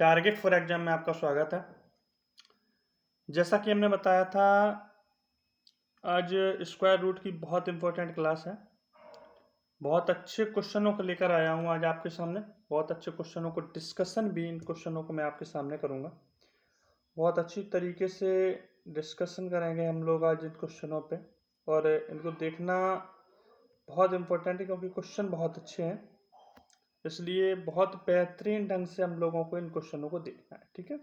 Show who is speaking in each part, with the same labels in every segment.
Speaker 1: Target for exam में आपका स्वागत है। जैसा कि हमने बताया था, आज स्क्वायर रूट की बहुत इंपॉर्टेंट क्लास है। बहुत अच्छे क्वेश्चनों को लेकर आया हूँ आज आपके सामने। बहुत अच्छे क्वेश्चनों को डिस्कशन भी इन क्वेश्चनों को मैं आपके सामने करूँगा। बहुत अच्छी तरीके से डिस्कशन करेंगे हम लोग आज इन क्वेश्चनों पे, और इनको देखना बहुत इम्पोर्टेंट है क्योंकि क्वेश्चन बहुत अच्छे हैं। इसलिए बहुत बेहतरीन ढंग से हम लोगों को इन क्वेश्चनों को देखना है, ठीक है।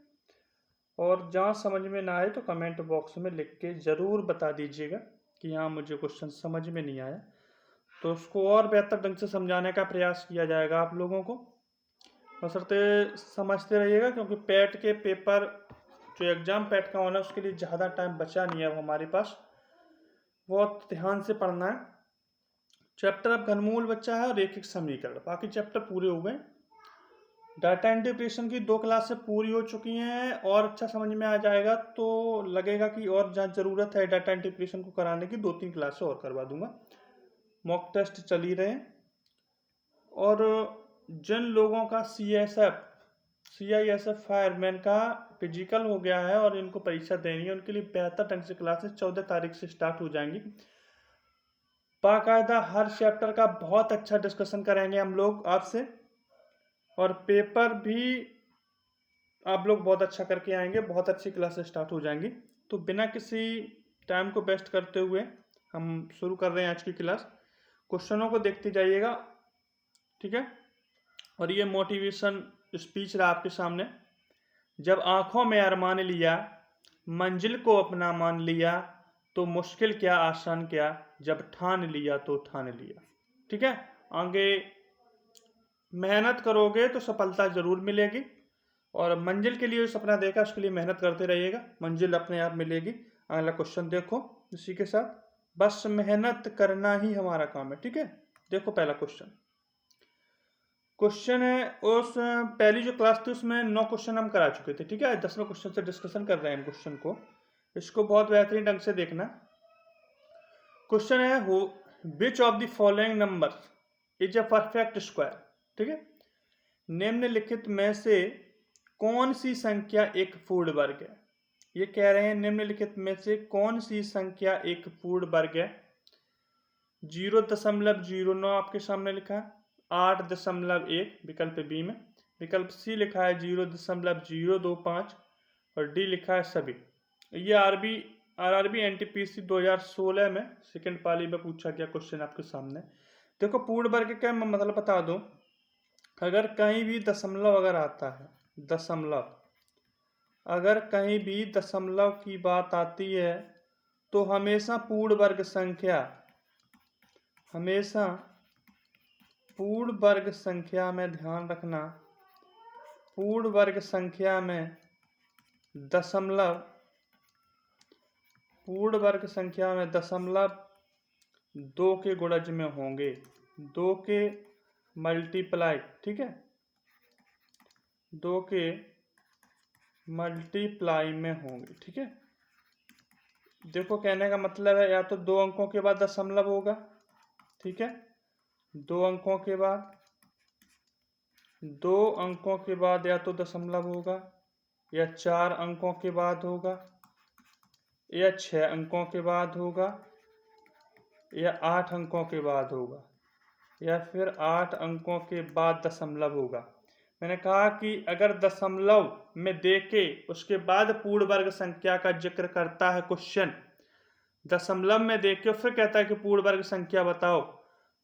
Speaker 1: और जहाँ समझ में ना आए तो कमेंट बॉक्स में लिख के ज़रूर बता दीजिएगा कि हाँ मुझे क्वेश्चन समझ में नहीं आया, तो उसको और बेहतर ढंग से समझाने का प्रयास किया जाएगा आप लोगों को। बशर्ते समझते रहिएगा, क्योंकि पैट के पेपर जो एग्ज़ाम पैट का होना है उसके लिए ज़्यादा टाइम बचा नहीं है अब हमारे पास। बहुत ध्यान से पढ़ना है। चैप्टर अब घनमूल बच्चा है और एक एक समीकरण, बाकी चैप्टर पूरे हो गए। डाटा इंटीग्रेशन की 2 क्लासें पूरी हो चुकी हैं, और अच्छा समझ में आ जाएगा तो लगेगा कि और जहाँ ज़रूरत है डाटा इंटीग्रेशन को कराने की 2-3 क्लासें और करवा दूंगा। मॉक टेस्ट चल ही रहे हैं। और जिन लोगों का CISF फायरमैन का फिजिकल हो गया है और इनको परीक्षा देनी है, उनके लिए बेहतर ढंग से क्लासेस 14 तारीख से स्टार्ट हो जाएंगी। बाकायदा हर चैप्टर का बहुत अच्छा डिस्कशन करेंगे हम लोग आपसे, और पेपर भी आप लोग बहुत अच्छा करके आएंगे। बहुत अच्छी क्लासेस स्टार्ट हो जाएंगी। तो बिना किसी टाइम को वेस्ट करते हुए हम शुरू कर रहे हैं आज की क्लास। क्वेश्चनों को देखते जाइएगा, ठीक है। और ये मोटिवेशन स्पीच रहा आपके सामने। जब आंखों में अरमान लिया, मंजिल को अपना मान लिया, तो मुश्किल क्या आसान क्या, जब ठान लिया तो ठान लिया, ठीक है। आगे मेहनत करोगे तो सफलता जरूर मिलेगी, और मंजिल के लिए सपना देखा उसके लिए मेहनत करते रहिएगा, मंजिल अपने आप मिलेगी। अगला क्वेश्चन देखो इसी के साथ, बस मेहनत करना ही हमारा काम है, ठीक है। देखो पहला क्वेश्चन है, उस पहली जो क्लास थी उसमें 9 क्वेश्चन हम करा चुके थे, ठीक है। 10वें क्वेश्चन से डिस्कशन कर रहे हैं क्वेश्चन को। इसको बहुत बेहतरीन ढंग से देखना। क्वेश्चन है, which of the following number is a perfect square, ठीक है। निम्नलिखित में से कौन सी संख्या एक पूर्ण वर्ग है। ये कह रहे हैं निम्नलिखित में से कौन सी संख्या एक पूर्ण वर्ग है। 0.09 आपके सामने लिखा है, 8.1 विकल्प बी में, विकल्प सी लिखा है 0.025, और डी लिखा है सभी। ये RRB NTPC 2016 में सेकेंड पाली में पूछा गया क्वेश्चन आपके सामने। देखो पूर्ण वर्ग का मैं मतलब बता दूं, अगर कहीं भी दशमलव अगर आता है, दशमलव अगर कहीं भी दशमलव की बात आती है तो हमेशा पूर्ण वर्ग में ध्यान रखना, पूर्ण वर्ग संख्या में दशमलव 2 के गुणज में होंगे, 2 के मल्टीप्लाई, ठीक है, 2 के मल्टीप्लाई में होंगे, ठीक है। देखो कहने का मतलब है या तो 2 अंकों के बाद दशमलव होगा, ठीक है, 2 अंकों के बाद या तो दशमलव होगा, या 4 अंकों के बाद होगा, या 6 अंकों के बाद होगा, या 8 अंकों के बाद होगा, या फिर 8 अंकों के बाद दशमलव होगा। मैंने कहा कि अगर दशमलव में देके उसके बाद पूर्ण वर्ग संख्या का जिक्र करता है क्वेश्चन, दशमलव में देके फिर कहता है कि पूर्ण वर्ग संख्या बताओ,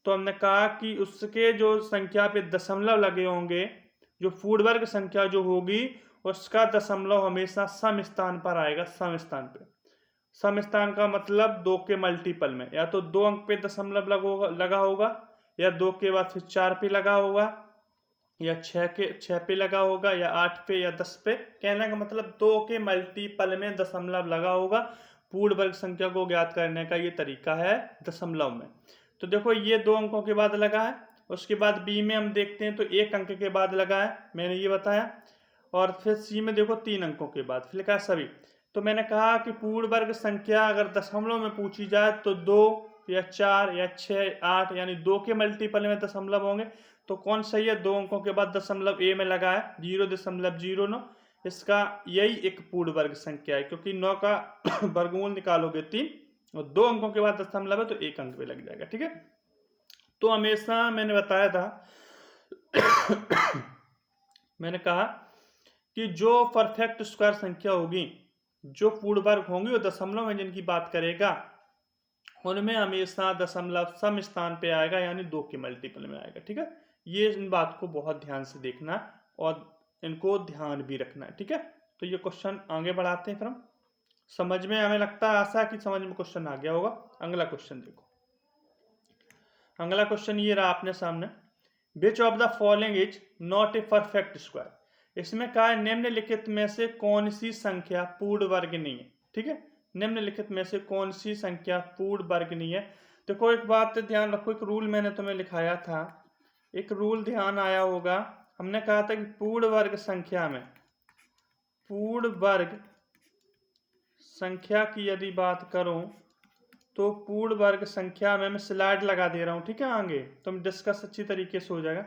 Speaker 1: तो हमने कहा कि उसके जो संख्या पे दशमलव लगे होंगे, जो पूर्ण वर्ग संख्या जो होगी उसका दशमलव हमेशा सम स्थान पर आएगा, सम स्थान पे। सम स्थान का मतलब 2 के मल्टीपल में, या तो 2 अंक पे दशमलव लगा होगा, या 2 के बाद फिर 4 पे लगा होगा, या 6 पे लगा होगा, या 8 पे, या 10 पे। कहने का मतलब 2 के मल्टीपल में दशमलव लगा होगा। पूर्ण वर्ग संख्या को ज्ञात करने का ये तरीका है दशमलव में। तो देखो ये 2 अंकों के बाद लगा है, उसके बाद बी में हम देखते हैं तो 1 अंक के बाद लगा है, मैंने ये बताया, और फिर सी में देखो 3 अंकों के बाद, फिर लिखा है सभी। तो मैंने कहा कि पूर्ण वर्ग संख्या अगर दशमलव में पूछी जाए तो 2 या 4 या 6 8, यानी 2 के मल्टीपल में दशमलव होंगे, तो कौन सही है? 2 अंकों के बाद दशमलव ए में लगा है 0.09, इसका यही एक पूर्ण वर्ग संख्या है, क्योंकि 9 का वर्गमूल निकालोगे 3 और 2 अंकों के बाद दशमलव है तो 1 अंक पे लग जाएगा। ठीक है, तो हमेशा मैंने बताया था मैंने कहा कि जो परफेक्ट स्क्वायर संख्या होगी, जो पूर्ण वर्ग होंगी, वो दशमलव में जिनकी बात करेगा उनमें हमेशा दशमलव सम स्थान पे आएगा, यानी 2 के मल्टीपल में आएगा। ठीक है, ये इन बात को बहुत ध्यान से देखना और इनको ध्यान भी रखना है। ठीक है, तो ये क्वेश्चन आगे बढ़ाते हैं फिर हम। समझ में, हमें लगता है आशा कि समझ में क्वेश्चन आ गया होगा। अगला क्वेश्चन देखो, अगला क्वेश्चन ये रहा अपने सामने, which of the following is not a perfect square. इसमें कहा है निम्नलिखित में से कौन सी संख्या पूर्ण वर्ग नहीं है। ठीक है, निम्नलिखित में से कौन सी संख्या पूर्ण वर्ग नहीं है। देखो एक बात ध्यान रखो, एक रूल मैंने तुम्हें लिखाया था, एक रूल ध्यान आया होगा। हमने कहा था कि पूर्ण वर्ग संख्या में, पूर्ण वर्ग संख्या की यदि बात करूं तो पूर्ण वर्ग संख्या में, मैं स्लाइड लगा दे रहा हूं, ठीक है, आगे तुम डिस्कस अच्छी तरीके से हो जाएगा।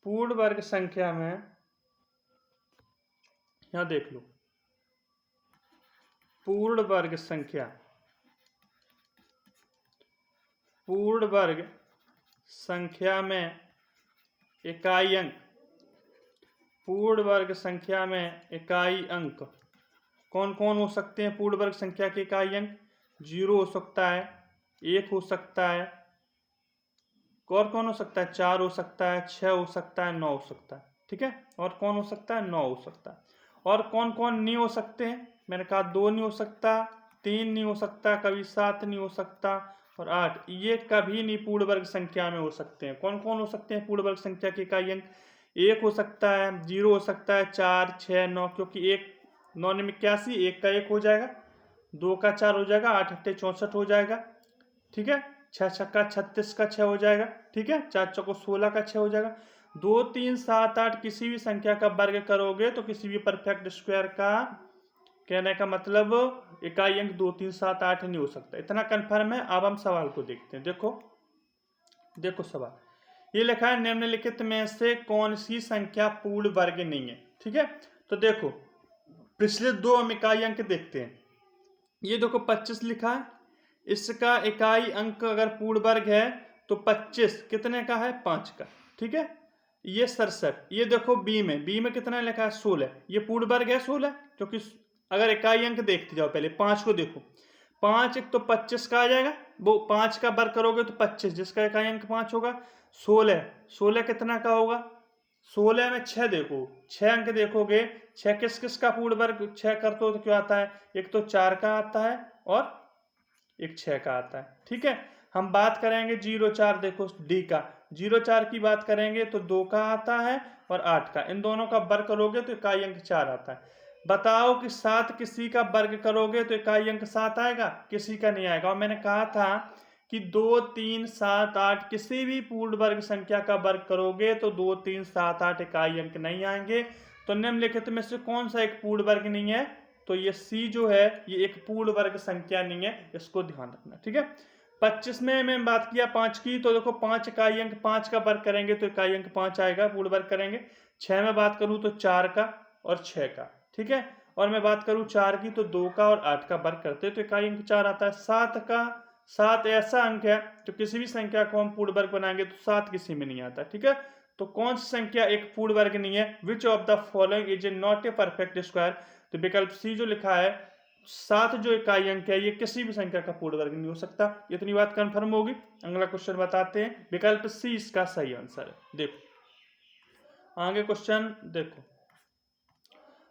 Speaker 1: पूर्ण वर्ग संख्या में यहां देख लो, पूर्ण वर्ग संख्या, पूर्ण वर्ग संख्या में इकाई अंक, पूर्ण वर्ग संख्या में इकाई अंक कौन कौन हो सकते हैं? पूर्ण वर्ग संख्या के इकाई अंक 0 हो सकता है, 1 हो सकता है, और कौन हो सकता है? 4 हो सकता है, 6 हो सकता है, 9 हो सकता है। ठीक है, और कौन हो सकता है? 9 हो सकता है। और कौन कौन नहीं हो सकते हैं? मैंने कहा 2 नहीं हो सकता, 3 नहीं हो सकता, कभी 7 नहीं हो सकता, और 8 ये कभी नहीं पूर्ण वर्ग संख्या में हो सकते हैं। कौन कौन हो सकते हैं पूर्ण वर्ग संख्या के इकाई अंक? 1 हो सकता है, 0 हो सकता है, 4, 6, 9, क्योंकि 1 9 में 81, 1 का 1 हो जाएगा, 2 का 4 हो जाएगा, 8 8 64 हो जाएगा। ठीक है, 6 छक्का 36 का 6 हो जाएगा। ठीक है, 4 चौको 16 का 6 हो जाएगा। 2, 3, 7, 8 किसी भी संख्या का वर्ग करोगे तो किसी भी परफेक्ट स्क्वायर का, कहने का मतलब इकाई अंक 2, 3, 7, 8 नहीं हो सकता। इतना कंफर्म है। अब हम सवाल को देखते हैं। देखो देखो सवाल ये लिखा है, निम्नलिखित में से कौन सी संख्या पूर्ण वर्ग नहीं है। ठीक है, तो देखो पिछले 2 हम इकाई अंक देखते हैं। ये देखो 25 लिखा है, इसका इकाई अंक अगर पूर्ण वर्ग है तो 25 कितने का है? 5 का। ठीक है, ये 67, ये देखो बी में कितना लिखा है? 16, ये पूर्ण वर्ग है 16, क्योंकि अगर इकाई अंक देखते जाओ, पहले 5 को देखो, 5 एक तो 25 का आ जाएगा, वो 5 का वर्ग करोगे तो 25, जिसका इकाई अंक 5 होगा। 16 कितना का होगा? 16 में 6 देखो, 6 अंक देखोगे, 6 किस किस का पूर्ण वर्ग 6 करते हो तो क्या आता है? एक तो 4 का आता है और एक 6 का आता है। ठीक है, हम बात करेंगे 0, 4, देखो डी का 0, 4 की बात करेंगे तो 2 का आता है और 8 का, इन दोनों का वर्ग करोगे तो इकाई अंक 4 आता है। बताओ कि 7 किसी का वर्ग करोगे तो इकाई अंक 7 आएगा? किसी का नहीं आएगा। और मैंने कहा था कि 2, 3, 7, 8 किसी भी पूर्ण वर्ग संख्या का वर्ग करोगे तो 2, 3, 7, 8 इकाई अंक नहीं आएंगे। तो निम्नलिखित में से कौन सा एक पूर्ण वर्ग नहीं है? तो ये सी जो है ये एक पूर्ण वर्ग संख्या नहीं है, इसको ध्यान रखना। ठीक है, 25 में मैं बात किया 5 की, तो देखो 5 इकाई अंक, 5 का वर्ग करेंगे तो इकाई अंक 5 आएगा, पूर्ण वर्ग करेंगे। 6 में बात करूं तो 4 का और 6 का। ठीक है, और मैं बात करूं 4 की तो 2 का और 8 का वर्ग करते तो इकाई अंक 4 आता है। 7 ऐसा अंक है तो किसी भी संख्या को हम पूर्ण वर्ग बनाएंगे तो 7 किसी में नहीं आता। ठीक है, तो कौन सी संख्या एक पूर्ण वर्ग नहीं है? Which of the following is not a perfect square? तो विकल्प सी जो लिखा है, 7 जो इकाई अंक है ये किसी भी संख्या का पूर्ण वर्ग नहीं हो सकता। इतनी बात कंफर्म होगी। अगला क्वेश्चन बताते हैं, विकल्प सी इसका सही आंसर है। देखो आगे क्वेश्चन, देखो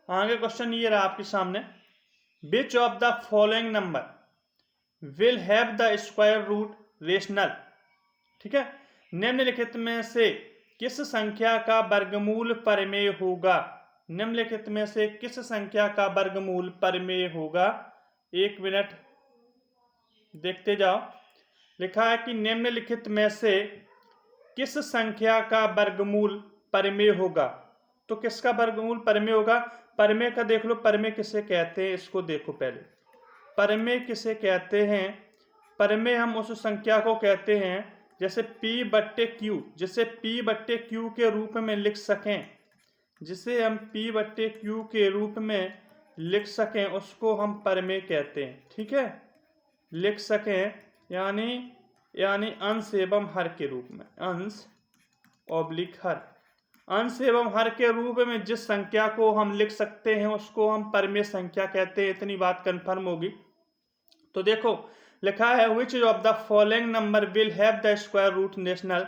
Speaker 1: आगे क्वेश्चन ये रहा आपके सामने, which of the following number will have the square root rational? ठीक है, निम्नलिखित में से किस संख्या का वर्गमूल परमेय होगा? निम्नलिखित में से किस संख्या का वर्गमूल परमेय होगा? 1 मिनट देखते जाओ। लिखा है कि निम्नलिखित में से किस संख्या का वर्गमूल परमेय होगा? तो किसका वर्गमूल परमेय होगा? परमेय का देख लो, परमेय किसे कहते हैं इसको देखो पहले। परमेय किसे कहते हैं? परमेय हम उस संख्या को कहते हैं जैसे P बट्टे Q, जिसे P बट्टे Q के रूप में लिख सकें, जिसे हम P बट्टे Q के रूप में लिख सकें, उसको हम परमेय कहते हैं। ठीक है, लिख सकें यानी अंश एवं हर के रूप में, अंश ऑब्लिक हर, अंश एवं हर के रूप में जिस संख्या को हम लिख सकते हैं उसको हम परमेय संख्या कहते हैं। इतनी बात कंफर्म होगी। तो देखो लिखा है which of the following number will have the square root national,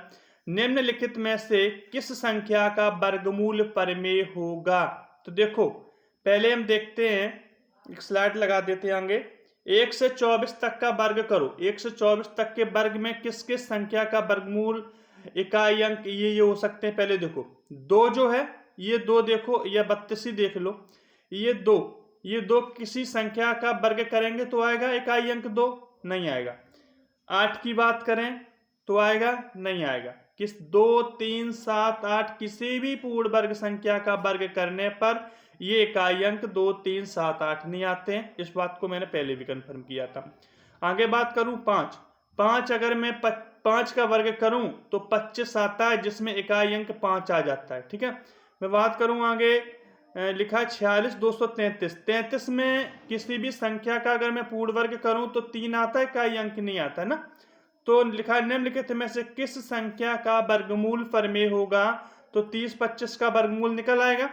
Speaker 1: निम्नलिखित में से किस संख्या का वर्गमूल परमेय होगा। तो देखो पहले हम देखते हैं, एक स्लाइड लगा देते हैं आगे। 1 से 24 तक का वर्ग करो, 1 से 24 तक के वर्ग में किस किस संख्या का वर्गमूल इकाई अंक ये हो सकते हैं। पहले देखो 2 जो है, ये 2 देखो, या 32 देख लो, ये 2 किसी संख्या का वर्ग करेंगे तो आएगा इकाई अंक 2, नहीं आएगा। 8 की बात करें तो आएगा, नहीं आएगा। किस 2, 3, 7, 8 किसी भी पूर्ण वर्ग संख्या का वर्ग करने पर ये इकाई अंक 2, 3, 7, 8 नहीं आते हैं। इस बात को मैंने पहले भी कंफर्म किया था। आगे बात करूं 5 अगर मैं 5 का वर्ग करूं तो 25 आता है, जिसमें इकाई अंक 5 आ जाता है। ठीक है, मैं बात करूं आगे, लिखा 46, 233, 33 में किसी भी संख्या का अगर मैं पूर्ण वर्ग करूं तो 3 आता है, इकाई अंक नहीं आता है ना। तो लिखा निम्नलिखित में से किस संख्या का वर्गमूल परमेय होगा। तो 30, 25 का वर्गमूल निकल आएगा।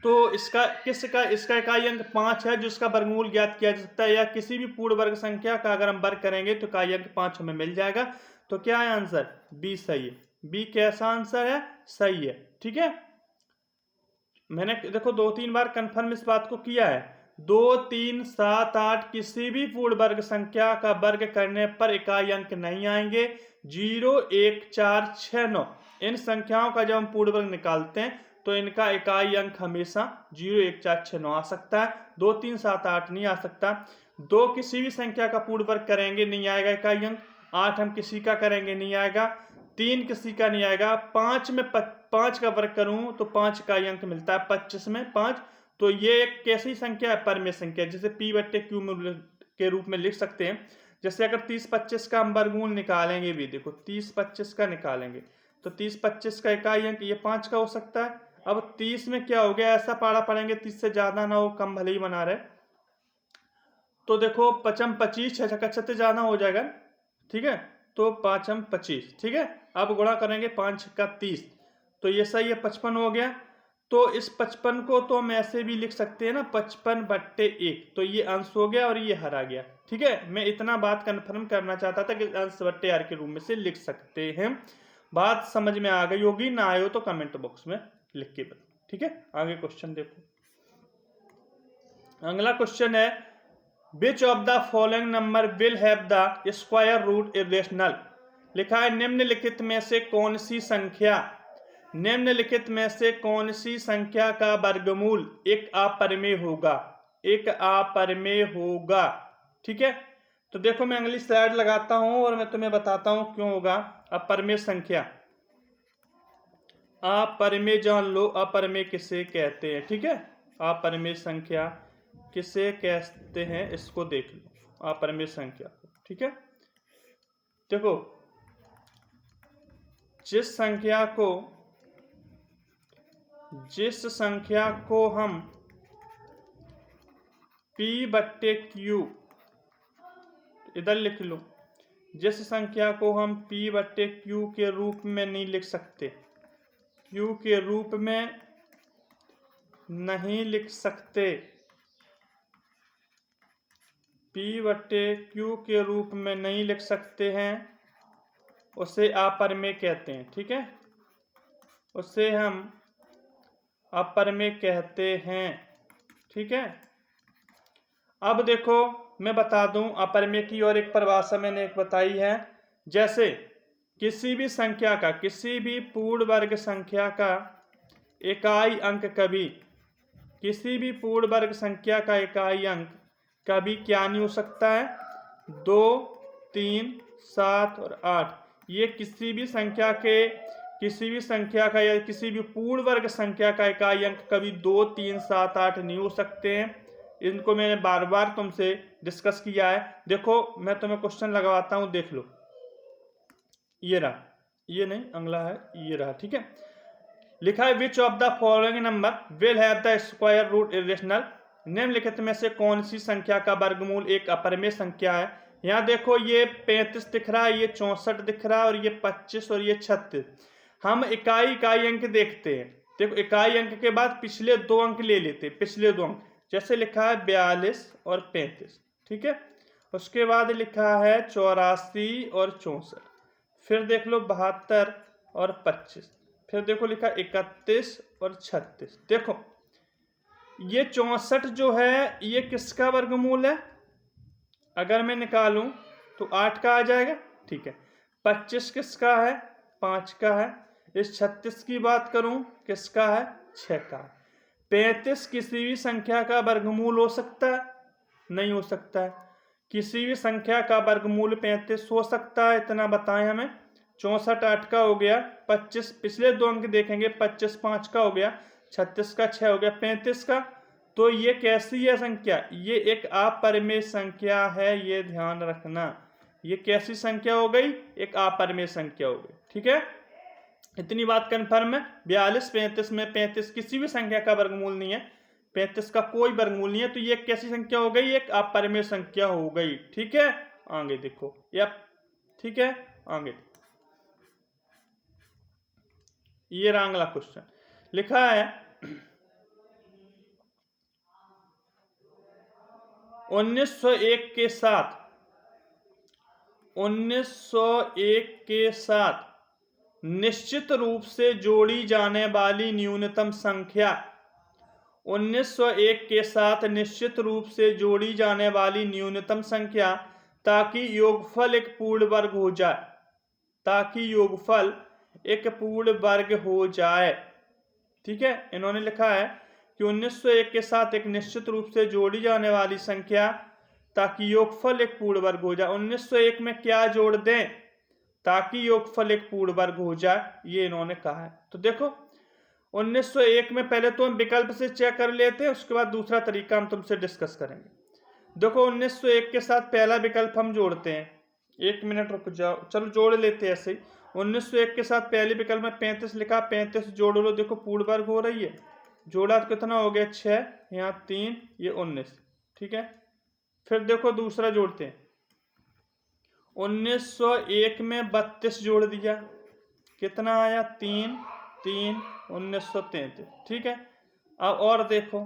Speaker 1: तो इसका इकाई अंक 5 है, जिसका वर्गमूल ज्ञात किया जा सकता है, या किसी भी पूर्ण वर्ग संख्या का अगर हम वर्ग करेंगे तो इकाई अंक 5 हमें मिल जाएगा। तो क्या है आंसर, बी सही है। बी कैसा आंसर है, सही है। ठीक है, मैंने देखो 2-3 बार कंफर्म इस बात को किया है। 2, 3, 7, 8 किसी भी पूर्ण वर्ग संख्या का वर्ग करने पर इकाई अंक नहीं आएंगे। 0, 1, 4, 6, 9 इन संख्याओं का जब हम पूर्ण वर्ग निकालते हैं तो इनका इकाई अंक हमेशा 0, 1, 4, 6, 9 आ सकता है। 2, 3, 7, 8 नहीं आ सकता। 2 किसी भी संख्या का पूर्ण वर्ग करेंगे, नहीं आएगा इकाई अंक। 8 हम किसी का करेंगे, नहीं आएगा। 3 किसी का नहीं आएगा। 5 में 5 का वर्ग करूं तो 5 का अंक मिलता है, 25 में 5। तो ये एक कैसी संख्या है, परमेय संख्या, जिसे P बट्टे Q के रूप में लिख सकते हैं। जैसे अगर 30, 25 का हम वर्गमूल निकालेंगे भी, देखो 30, 25 का निकालेंगे तो 30, 25 का इकाई अंक ये 5 का हो सकता है। अब 30 में क्या हो गया, ऐसा पाड़ा पड़ेंगे 30 से ज्यादा ना हो, कम भले ही बना रहे। तो देखो 5 25, 6 56 ज्यादा हो जाएगा। ठीक है, तो 5 25। ठीक है, अब गुणा करेंगे 5 का 30, तो ये सही है, 55 हो गया। तो इस 55 को तो हम ऐसे भी लिख सकते हैं ना, 55 बट्टे 1, तो ये अंश हो गया और ये हर आ गया। ठीक है, मैं इतना बात कंफर्म करना चाहता था कि अंश बट्टे हर के रूप में से लिख सकते हैं। बात समझ में आ गई होगी, ना आए हो तो कमेंट बॉक्स में लिख के बताओ। ठीक है, आगे क्वेश्चन देखो। अगला क्वेश्चन है which of the following number will have the square root irrational. लिखा है निम्नलिखित में से कौन सी संख्या, निम्नलिखित में से कौन सी संख्या का वर्गमूल एक अपरिमेय होगा, एक अपरिमेय होगा। ठीक है, तो देखो मैं अगली स्लाइड लगाता हूं और मैं तुम्हें बताता हूं क्यों होगा अपरिमेय संख्या। अपरिमेय जान लो, अपरिमेय किसे कहते हैं। ठीक है, अपरिमेय संख्या किसे कहते हैं इसको देख लो, अपरिमेय संख्या। ठीक है, देखो जिस संख्या को हम P बट्टे Q, इधर लिख लो, जिस संख्या को हम P बट्टे Q के रूप में नहीं लिख सकते, Q के रूप में नहीं लिख सकते, P बट्टे Q के रूप में नहीं लिख सकते हैं, उसे अपरिमेय कहते हैं। ठीक है, उसे हम अपरिमेय कहते हैं। ठीक है, अब देखो मैं बता दूं अपरिमेय की और एक परिभाषा मैंने एक बताई है। जैसे किसी भी संख्या का, किसी भी पूर्ण वर्ग संख्या का इकाई अंक कभी, किसी भी पूर्ण वर्ग संख्या का इकाई अंक कभी क्या नहीं हो सकता है, 2, 3, 7 और 8। ये किसी भी संख्या का या किसी भी पूर्ण वर्ग संख्या का इकाई अंक कभी 2, 3, 7, 8 नहीं हो सकते हैं। इनको मैंने बार बार तुमसे डिस्कस किया है। देखो मैं तुम्हें क्वेश्चन लगवाता हूं, देख लो। ये रहा, ये नहीं अगला है, ये रहा, ठीक है। लिखा है which of the following number will have the square root irrational, निम्नलिखित में से कौन सी संख्या का वर्गमूल एक अपरिमेय संख्या है। यहाँ देखो ये 35 दिख रहा है, ये 64 दिख रहा है, और ये 25 और ये 36। हम इकाई इकाई अंक देखते हैं। देखो इकाई अंक के बाद पिछले दो अंक ले लेते हैं, पिछले दो अंक, जैसे लिखा है 42 और 35, ठीक है। उसके बाद लिखा है 84 और 64, फिर देख लो 72 और 25, फिर देखो लिखा 31 और 36। देखो ये 64 जो है ये किसका वर्गमूल है, अगर मैं निकालूं तो 8 का आ जाएगा, ठीक है। 25 किसका है, 5 का है। इस 36 की बात करूं किसका है, 6 का है। 35 किसी भी संख्या का वर्गमूल हो सकता है, नहीं हो सकता है। किसी भी संख्या का वर्गमूल 35 हो सकता है, इतना बताएं हमें। 64 8 का हो गया, 25 पिछले दो अंक देखेंगे, 25 5 का हो गया, 36 का 6 हो गया, 35 का। तो ये कैसी है संख्या, ये एक अपरिमेय संख्या है, ये ध्यान रखना। ये कैसी संख्या हो गई, एक अपरिमेय संख्या हो गई, ठीक है। इतनी बात कंफर्म है। 42 35 में 35 किसी भी संख्या का वर्गमूल नहीं है, 35 का कोई वर्गमूल नहीं है, तो ये कैसी संख्या हो गई, एक अपरिमेय संख्या हो गई, ठीक है। आगे देखो, यप ठीक है, आगे ये रहा अगला क्वेश्चन। लिखा है 1901 के साथ 1901 के साथ निश्चित रूप से जोड़ी जाने वाली न्यूनतम संख्या, 1901 के साथ निश्चित रूप से जोड़ी जाने वाली न्यूनतम संख्या, ताकि योगफल एक पूर्ण वर्ग हो जाए, ताकि योगफल एक पूर्ण वर्ग हो जाए, ठीक है। इन्होंने लिखा है कि 1901 के साथ एक निश्चित रूप से जोड़ी जाने वाली संख्या ताकि योगफल एक पूर्ण वर्ग हो जाए। 1901 में क्या जोड़ दें ताकि योगफल एक पूर्ण वर्ग हो जाए, ये इन्होंने कहा है। तो देखो 1901 में पहले तो हम विकल्प से चेक कर लेते हैं, उसके बाद दूसरा तरीका हम तुमसे डिस्कस करेंगे। देखो 1901 के साथ पहला विकल्प हम जोड़ते हैं, 1 मिनट रुक जाओ, चलो जोड़ लेते हैं ऐसे ही। 1901 के साथ पहले विकल्प में 35 लिखा, 35 जोड़ लो, देखो पूर्ण वर्ग हो रही है, जोड़ा तो कितना हो गया 6, यहाँ 3, ये 19, ठीक है। फिर देखो दूसरा जोड़ते हैं, 1901 में 32 जोड़ दिया, कितना आया 3 3 1933, ठीक है। अब और देखो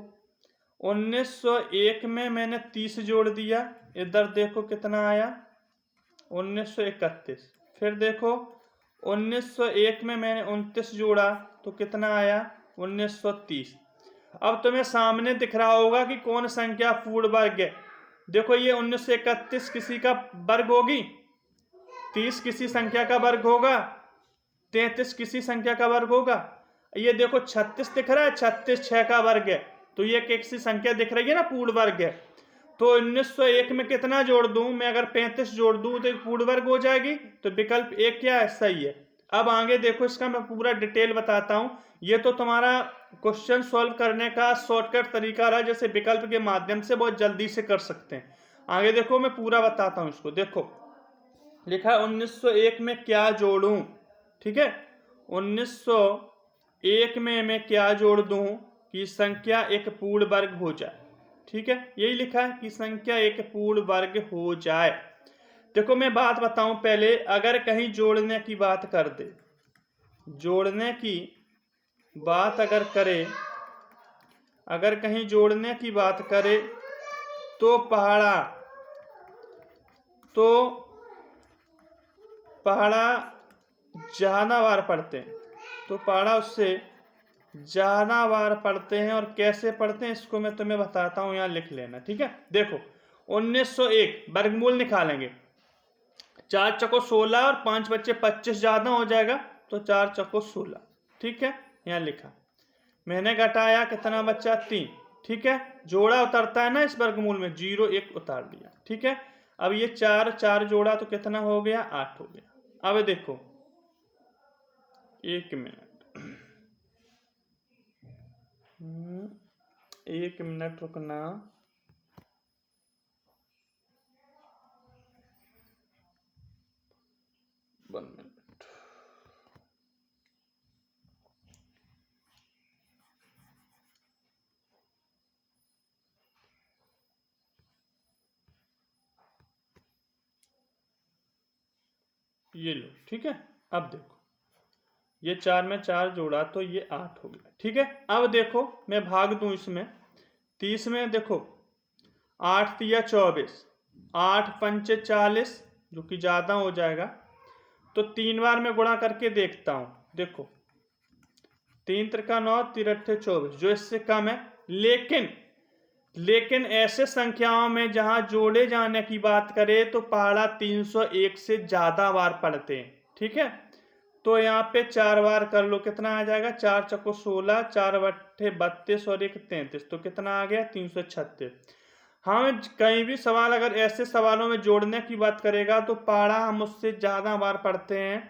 Speaker 1: 1901 में मैंने 30 जोड़ दिया, इधर देखो कितना आया 1931। फिर देखो 1901 में मैंने 29 जोड़ा तो कितना आया 1930। अब तुम्हें सामने दिख रहा होगा कि कौन संख्या पूर्ण वर्ग है। देखो ये 1931 किसी का वर्ग होगी, 30 किसी संख्या का वर्ग होगा, 33 किसी संख्या का वर्ग होगा। ये देखो 36 दिख रहा है, 36 6 का वर्ग है, तो ये किसी संख्या दिख रही है ना, पूर्ण वर्ग है। तो 1901 में कितना जोड़ दूं मैं, अगर 35 जोड़ दूं तो पूर्ण वर्ग हो जाएगी, तो विकल्प एक क्या है, सही है। अब आगे देखो, इसका मैं पूरा डिटेल बताता हूं। ये तो तुम्हारा क्वेश्चन सॉल्व करने का शॉर्टकट तरीका रहा, जैसे विकल्प के माध्यम से बहुत जल्दी से कर सकते हैं। आगे देखो मैं पूरा बताता हूं इसको। देखो लिखा है 1901 में क्या जोड़ूं, ठीक है। 1901 में मैं क्या जोड़ दूं कि संख्या एक पूर्ण वर्ग हो जाए, ठीक है। यही लिखा है कि संख्या एक पूर्ण वर्ग हो जाए। देखो मैं बात बताऊं पहले, अगर कहीं जोड़ने की बात कर दे, जोड़ने की बात अगर करे, अगर कहीं जोड़ने की बात करे तो पहाड़ा ज्यादा बार पढ़ते हैं, तो पहाड़ा उससे ज्यादा बार पढ़ते हैं। और कैसे पढ़ते हैं इसको मैं तुम्हें बताता हूं, यहां लिख लेना, ठीक है। देखो 1901 वर्गमूल निकालेंगे, 4 चको 16 और 5 बच्चे 25 ज्यादा हो जाएगा, तो 4 चको 16, ठीक है। यहाँ लिखा, मैंने घटाया कितना बच्चा 3, ठीक है। जोड़ा उतरता है ना इस वर्गमूल में, 0 1 उतार दिया, ठीक है। अब ये 4 4 जोड़ा तो कितना हो गया 8 हो गया। अब देखो 1 मिनट, 1 मिनट रुकना, वन मिनट। ये लो, ठीक है। अब देखो ये 4 में 4 जोड़ा तो ये 8 हो गया, ठीक है। अब देखो मैं भाग दूं इसमें 30 में, देखो 8 तिया 24, 8 पंचे 40 जो कि ज़्यादा हो जाएगा, तो 3 बार मैं गुणा करके देखता हूँ। देखो 3 त्रिका 9, 3 अट्ठे 24, जो इससे कम है। लेकिन ऐसे संख्याओं में जहां जोड़े जाने की बात करें तो पहाड़ा 301 से ज्यादा बार पढ़ते हैं, ठीक है। तो यहाँ पे 4 बार कर लो, कितना आ जाएगा, 4 चको 16, 4 बट्ठे 32 और 1 33, तो कितना आ गया 336। हम कहीं भी सवाल अगर ऐसे सवालों में जोड़ने की बात करेगा तो पहाड़ा हम उससे ज्यादा बार पढ़ते हैं।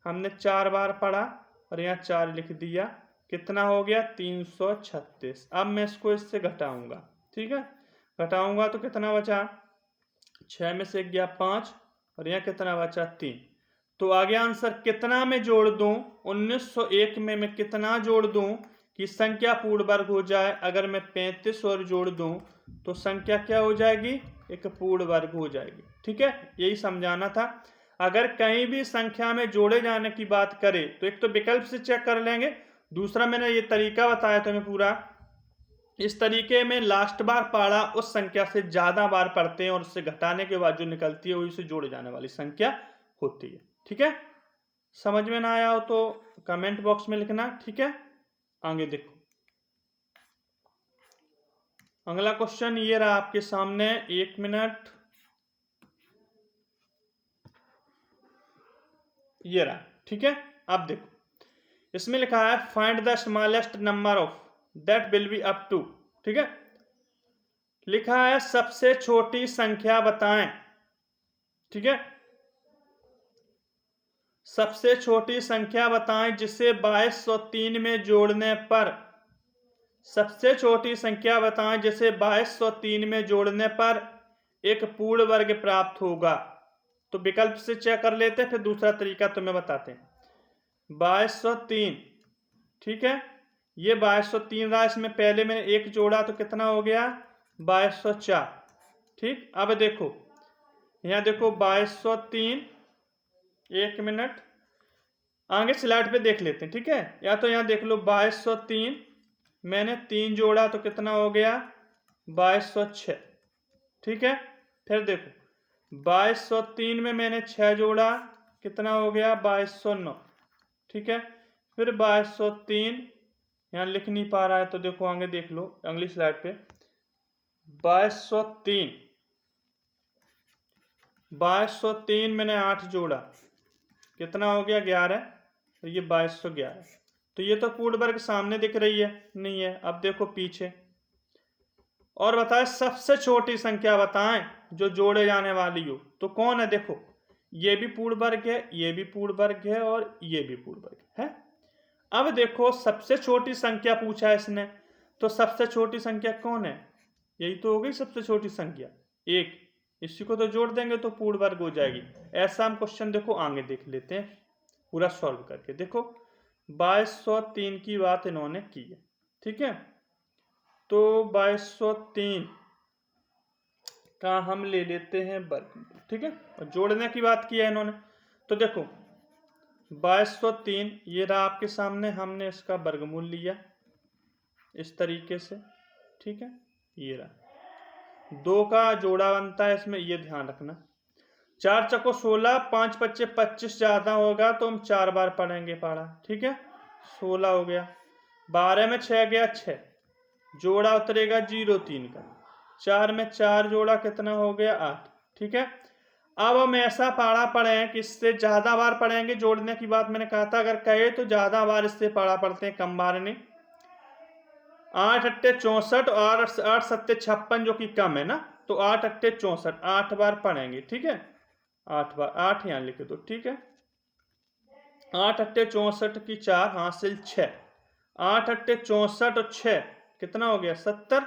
Speaker 1: हमने 4 बार पढ़ा और यहाँ 4 लिख दिया, कितना हो गया 336। अब मैं इसको इससे घटाऊंगा, ठीक है। घटाऊंगा तो कितना बचा, 6 में से गया 5 और यहाँ कितना बचा 3। तो आगे आंसर कितना में जोड़ दूं, 1901 में मैं कितना जोड़ दूं कि संख्या पूर्ण वर्ग हो जाए। अगर मैं 35 और जोड़ दूं तो संख्या क्या हो जाएगी, एक पूर्ण वर्ग हो जाएगी, ठीक है। यही समझाना था। अगर कहीं भी संख्या में जोड़े जाने की बात करें तो एक तो विकल्प से चेक कर लेंगे, दूसरा मैंने ये तरीका बताया था मैं पूरा, इस तरीके में लास्ट बार पढ़ा उस संख्या से ज्यादा बार पढ़ते हैं और उससे घटाने के बाद जो निकलती है वही से जोड़े जाने वाली संख्या होती है, ठीक है। समझ में ना आया हो तो कमेंट बॉक्स में लिखना, ठीक है। आगे देखो अगला क्वेश्चन ये रहा आपके सामने, 1 मिनट, ये रहा, ठीक है। अब देखो इसमें लिखा है find the smallest number of that will be up to, ठीक है। लिखा है सबसे छोटी संख्या बताएं, ठीक है। सबसे छोटी संख्या बताएं जिसे 2203 में जोड़ने पर, सबसे छोटी संख्या बताएं जिसे 2203 में जोड़ने पर एक पूर्ण वर्ग प्राप्त होगा। तो विकल्प से चेक कर लेते हैं, फिर दूसरा तरीका तुम्हें बताते हैं। 2203, ठीक है। ये 2203 रहा, इसमें पहले मैंने 1 जोड़ा तो कितना हो गया 2204, ठीक। अब देखो यहाँ देखो 2203, 1 मिनट आगे स्लाइड पे देख लेते हैं, ठीक है। या तो यहाँ देख लो 2203 मैंने 3 जोड़ा तो कितना हो गया 2206, ठीक है। फिर देखो 2203 में मैंने 6 जोड़ा, कितना हो गया 2209, ठीक है। फिर 2203 यहाँ लिख नहीं पा रहा है तो देखो आगे देख लो अगली स्लाइड पे, 2203 मैंने 8 जोड़ा, कितना हो गया 11, तो ये 2211। तो ये तो पूर्ण वर्ग सामने दिख रही है, नहीं है। अब देखो पीछे और बताएं सबसे छोटी संख्या बताएं जो जोड़े जाने वाली हो, तो कौन है, देखो ये भी पूर्ण वर्ग है, ये भी पूर्ण वर्ग है और ये भी पूर्ण वर्ग है। अब देखो सबसे छोटी संख्या पूछा है इसने, तो सबसे छोटी संख्या कौन है, यही तो हो गई सबसे छोटी संख्या 1, इसी को तो जोड़ देंगे तो पूर्ण वर्ग हो जाएगी। ऐसा हम क्वेश्चन देखो आगे देख लेते हैं पूरा सॉल्व करके। देखो 2203 की बात इन्होंने की है, ठीक है। तो 2203 का हम ले लेते हैं वर्गमूल, ठीक है। और जोड़ने की बात की है इन्होंने, तो देखो 2203 ये रहा आपके सामने, हमने इसका वर्गमूल लिया इस तरीके से, ठीक है। ये रहा 2 का जोड़ा बनता है इसमें, ये ध्यान रखना। 4 चको 16, 5 पच्चे 25 ज्यादा होगा तो हम 4 बार पढ़ेंगे पढ़ा, ठीक है। 16 हो गया, 12 में 6 गया 6, जोड़ा उतरेगा 0 3 का, 4 में 4 जोड़ा कितना हो गया 8, ठीक है। अब हम ऐसा पाड़ा पढ़े कि इससे ज्यादा बार पढ़ेंगे, जोड़ने की बात मैंने कहा था अगर कहे तो ज्यादा बार इससे पाड़ा पढ़ते हैं, कम बार नहीं। 8 अट्ठे 64 और 8 सत्ते 56 जो कि कम है ना, तो 8 अट्ठे 64, 8 बार पढ़ेंगे, ठीक है। 8 बार, 8 यहाँ लिखे दो, ठीक है। 8 अट्ठे 64 की 4 हासिल 6, 8 अट्ठे 64 और 6 कितना हो गया 70,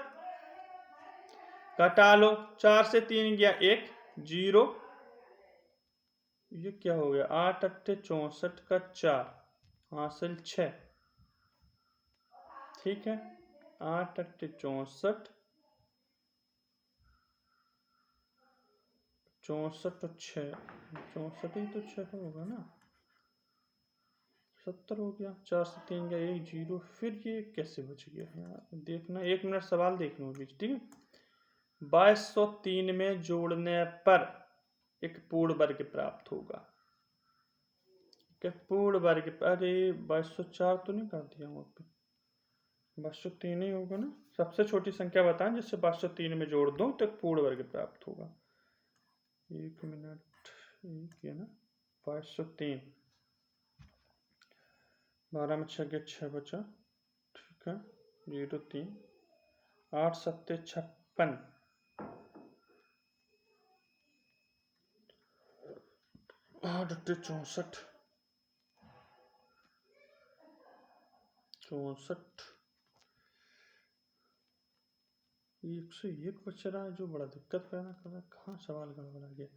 Speaker 1: घटा लो 4 से 3 गया 1 0, ये क्या हो गया 8 अट्ठे 64 का 4 हासिल 6, ठीक है। 8 अट्ठे 64 64 और 6, 64 ही तो 6 होगा ना, 70 हो गया, 4 से 3 गया 1 0, फिर ये कैसे बच गया यार, देखना 1 मिनट सवाल देख लो बीच, ठीक है। 2203 में जोड़ने पर एक पूर्ण वर्ग प्राप्त होगा, क्या पूर्ण वर्ग, अरे 2204 तो नहीं कर दिया वहाँ पे, 2203 ही होगा ना, सबसे छोटी संख्या बताएं जिससे 2203 में जोड़ दो तो एक पूर्ण वर्ग प्राप्त होगा। 1 मिनट, ये ना 2203, 12 में 6 गया 6 बचा, ठीक है, 0 3, 8 7 56, 8 8 64, 64, 101 बच रहा है, जो बड़ा दिक्कत पैदा कर रहा है, कहाँ सवाल गड़बड़ा गया।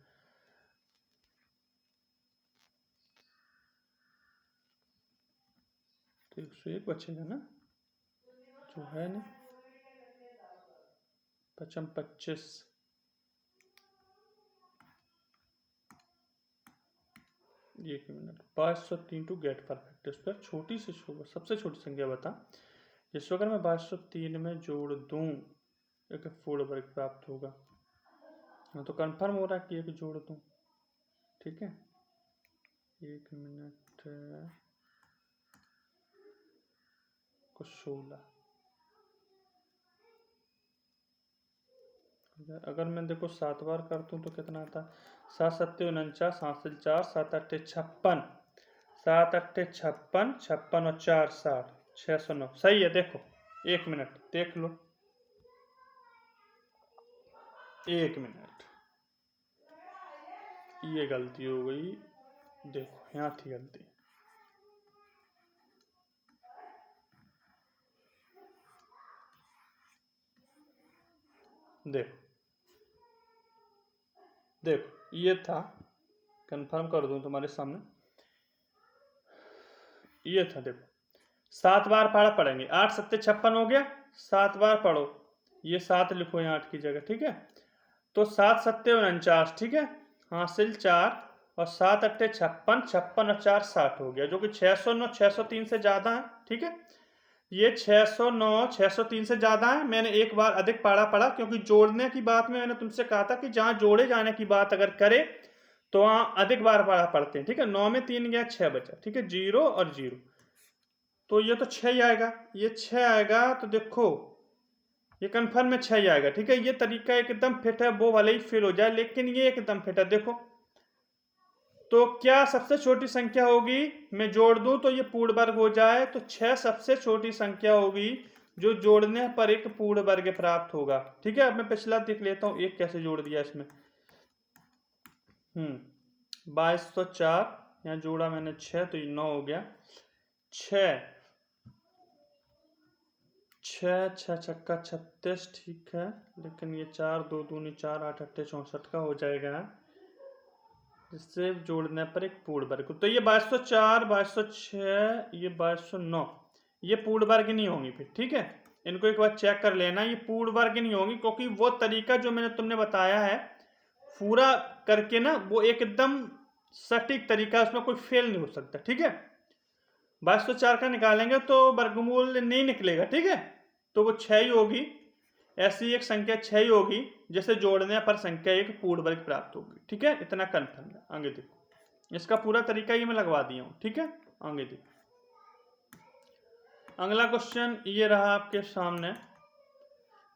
Speaker 1: तो 101 बचेगा ना, जो है ना, 25, 1 minute, 2203 to get perfect square, छोटी से सबसे छोटी संख्या बता जिसको अगर मैं 2203 में जोड़ दूं एक पूर्ण वर्ग प्राप्त होगा। हाँ तो कंफर्म हो रहा है कि एक जोड़ दूं, ठीक है। 1 मिनट को 16, अगर मैं देखो 7 बार करता हूँ तो कितना आता है, 7 7 49, 7 से 4, 7 8 56, 7 8 56, 56 और 4 60, 609, सही है। देखो 1 मिनट देख लो, 1 मिनट, ये गलती हो गई, देखो यहाँ थी गलती, देखो देखो ये था, कंफर्म कर दूं तुम्हारे सामने, ये था, देखो 7 बार पढ़ेंगे, 8 7 56 हो गया, 7 बार पढ़ो, ये 7 लिखो यहाँ 8 की जगह, ठीक है। तो 7 7 49, ठीक है, हासिल 4 और 7 8 56, 56 और 4 60 हो गया, जो कि 609 603 से ज़्यादा है, ठीक है। ये 609 603 से ज़्यादा है, मैंने एक बार अधिक पढ़ा क्योंकि जोड़ने की बात में मैंने तुमसे कहा था कि जहाँ जोड़े जाने की बात अगर करे तो वहाँ अधिक बार पढ़ते हैं, ठीक है। 9 में 3 गया 6 बचा, ठीक है, 0 और 0, तो ये तो 6 ही आएगा, ये 6 आएगा, तो देखो ये कंफर्म में 6 ही आएगा, ठीक है। ये तरीका एकदम फिट है, वो भले ही फेल हो जाए लेकिन ये एकदम फिट है। देखो तो क्या सबसे छोटी संख्या होगी, मैं जोड़ दूं तो ये पूर्ण वर्ग हो जाए, तो 6 सबसे छोटी संख्या होगी जो जोड़ने पर एक पूर्ण वर्ग प्राप्त होगा, ठीक है। अब मैं पिछला देख लेता हूं, एक कैसे जोड़ दिया इसमें, 2204 यहाँ जोड़ा मैंने 6, तो ये 9 हो गया, 6 6 6 छक्का 36, ठीक है, लेकिन ये 4 2 दूनी 4 8 8 64 का हो जाएगा, जिससे जोड़ने पर एक पूर्ण वर्ग, तो ये 2204 2206 ये 2209 ये पूर्ण वर्ग नहीं होंगी फिर, ठीक है। इनको एक बार चेक कर लेना, ये पूर्ण वर्ग नहीं होंगी क्योंकि वो तरीका जो मैंने तुमने बताया है पूरा करके ना, वो एकदम सटीक तरीका, उसमें कोई फेल नहीं हो सकता, ठीक है। 2204 का निकालेंगे तो वर्गमूल नहीं निकलेगा, ठीक है, तो वो 6 ही होगी, ऐसी एक संख्या 6 ही होगी जैसे जोड़ने पर संख्या एक पूर्ण वर्ग प्राप्त होगी, ठीक है। इतना कंफर्म है। आगे देखो, इसका पूरा तरीका ये मैं लगवा दिया हूं, ठीक है। आगे देखो, अगला क्वेश्चन ये रहा आपके सामने,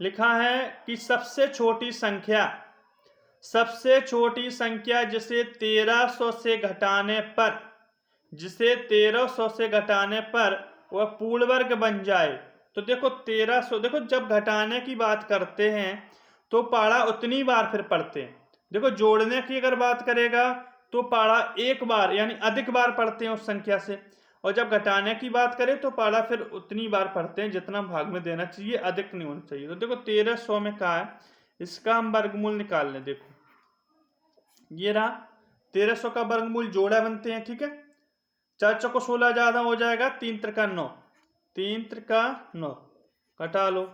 Speaker 1: लिखा है कि सबसे छोटी संख्या जिसे 1300 से घटाने पर वह पूर्ण वर्ग बन जाए। तो देखो 1300, देखो जब घटाने की बात करते हैं तो पाड़ा उतनी बार फिर पढ़ते हैं, देखो जोड़ने की अगर बात करेगा तो पाड़ा एक बार यानी अधिक बार पढ़ते हैं उस संख्या से, और जब घटाने की बात करें तो पाड़ा फिर उतनी बार पढ़ते हैं जितना भाग में देना चाहिए, अधिक नहीं होना चाहिए। तो देखो 1300 में कहा है, इसका हम वर्गमूल निकाल लें, देखो ये रहा 1300 का वर्गमूल, जोड़ा बनते हैं, ठीक है। 4 चौको 16 ज्यादा हो जाएगा, 3 त्रिका 9, 3 त्रिका 9 घटा लो,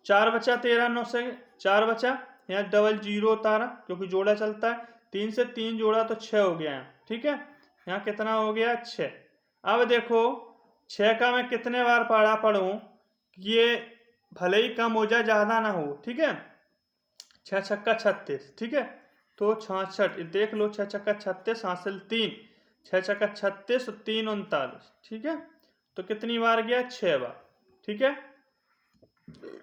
Speaker 1: 4 बचा 13, 9 से 4 बचा, यहाँ डबल जीरो उतारा क्योंकि जोड़ा चलता है, 3 से 3 जोड़ा तो 6 हो गया है, ठीक है। यहाँ कितना हो गया 6। अब देखो 6 का मैं कितने बार पढ़ा पढ़ूं कि ये भले ही कम हो जाए ज़्यादा ना हो, ठीक है। 6 छक्का 36, ठीक है। तो 66 देख लो, 6 छक्का 36 हासिल 3, 6 छक्का 36 और 3 39, ठीक है। तो कितनी बार गया 6 बार, ठीक है।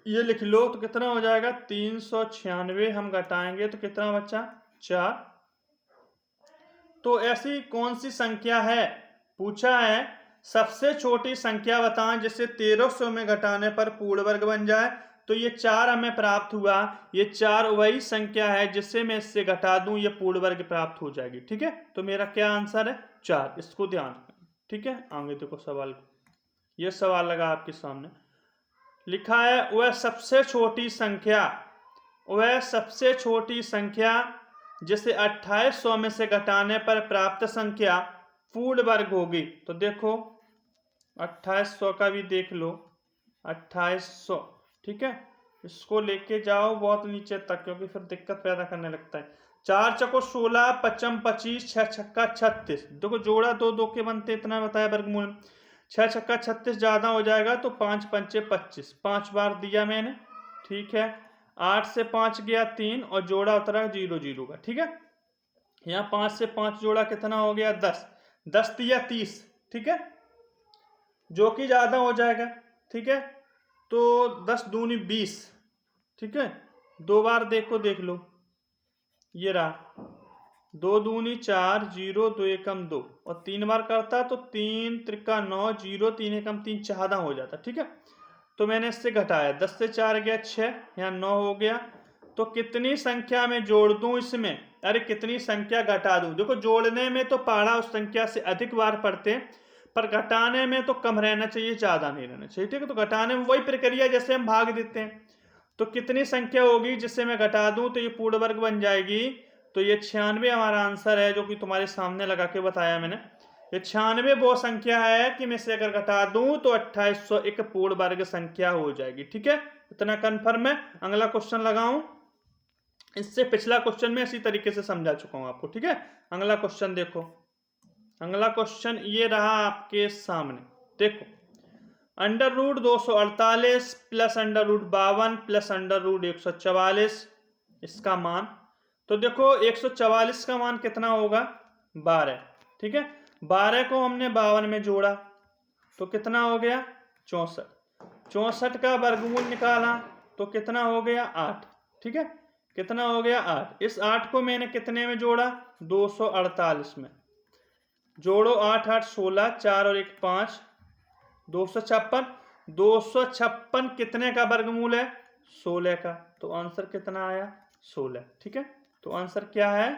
Speaker 1: ये लिख लो तो कितना हो जाएगा 396, हम घटाएंगे तो कितना बचा 4। तो ऐसी कौन सी संख्या है, पूछा है सबसे छोटी संख्या बताएं जिससे 1300 में घटाने पर पूर्ण वर्ग बन जाए। तो ये 4 हमें प्राप्त हुआ, ये 4 वही संख्या है जिससे मैं इससे घटा दूं ये पूर्ण वर्ग प्राप्त हो जाएगी, ठीक है। तो मेरा क्या आंसर है 4, इसको ध्यान रखें, ठीक है। आगे देखो सवाल, ये सवाल लगा आपके सामने, लिखा है वह सबसे छोटी संख्या जिसे 2800 में से घटाने पर प्राप्त संख्या पूर्ण वर्ग होगी। तो देखो 2800 का भी देख लो, 2800, ठीक है। इसको लेके जाओ बहुत नीचे तक क्योंकि फिर दिक्कत पैदा करने लगता है। 4 चको 16, 55 25, 6 छक्का 36, देखो जोड़ा 2 2 के बनते, इतना बताया वर्गमूल। 6 छक्का 36 ज्यादा हो जाएगा तो 5 पंचे 25, 5 बार दिया मैंने, ठीक है। 8 से 5 गया 3 और जोड़ा उतरा 0 0 का, ठीक है। यहाँ 5 से 5 जोड़ा कितना हो गया 10, 10 दिया 30, ठीक है, जो कि ज्यादा हो जाएगा, ठीक है। तो 10 दूनी 20, ठीक है। 2 बार देखो, देख लो, ये रहा 2 दूनी 4, 0 2 एकम 2, और 3 बार करता तो 3 त्रिका 9, 0 3 एकम 3 14 हो जाता, ठीक है। तो मैंने इससे घटाया, 10 से 4 गया 6, यहाँ 9 हो गया। तो कितनी संख्या में जोड़ दूं इसमें, अरे कितनी संख्या घटा दूं। देखो जोड़ने में तो पहाड़ा उस संख्या से अधिक बार पढ़ते, पर घटाने में तो कम रहना चाहिए, ज्यादा नहीं रहना चाहिए, ठीक है। तो घटाने में वही प्रक्रिया जैसे हम भाग देते हैं। तो कितनी संख्या होगी जिससे मैं घटा दूं तो ये पूर्ण वर्ग बन जाएगी। तो ये 96 हमारा आंसर है, जो कि तुम्हारे सामने लगा के बताया मैंने। ये 96 वो संख्या है कि मैं इसे अगर घटा दूं तो 2800 एक पूर्ण वर्ग संख्या हो जाएगी, ठीक है। इतना कंफर्म है। अगला क्वेश्चन लगाऊं, इससे पिछला क्वेश्चन में इसी तरीके से समझा चुका हूं आपको, ठीक है। अगला क्वेश्चन देखो, अगला क्वेश्चन ये रहा आपके सामने, देखो under root 248 plus under root 52 plus under root 144, इसका मान। तो देखो 144 का मान कितना होगा 12, ठीक है। 12 को हमने 52 में जोड़ा तो कितना हो गया 64, 64 का वर्गमूल निकाला तो कितना हो गया 8, ठीक है। कितना हो गया 8, इस 8 को मैंने कितने में जोड़ा 248 में, जोड़ो 8 8 16, 4 और 1 5, 256, 256 कितने का वर्गमूल है 16 का। तो आंसर कितना आया 16, ठीक है। तो आंसर क्या है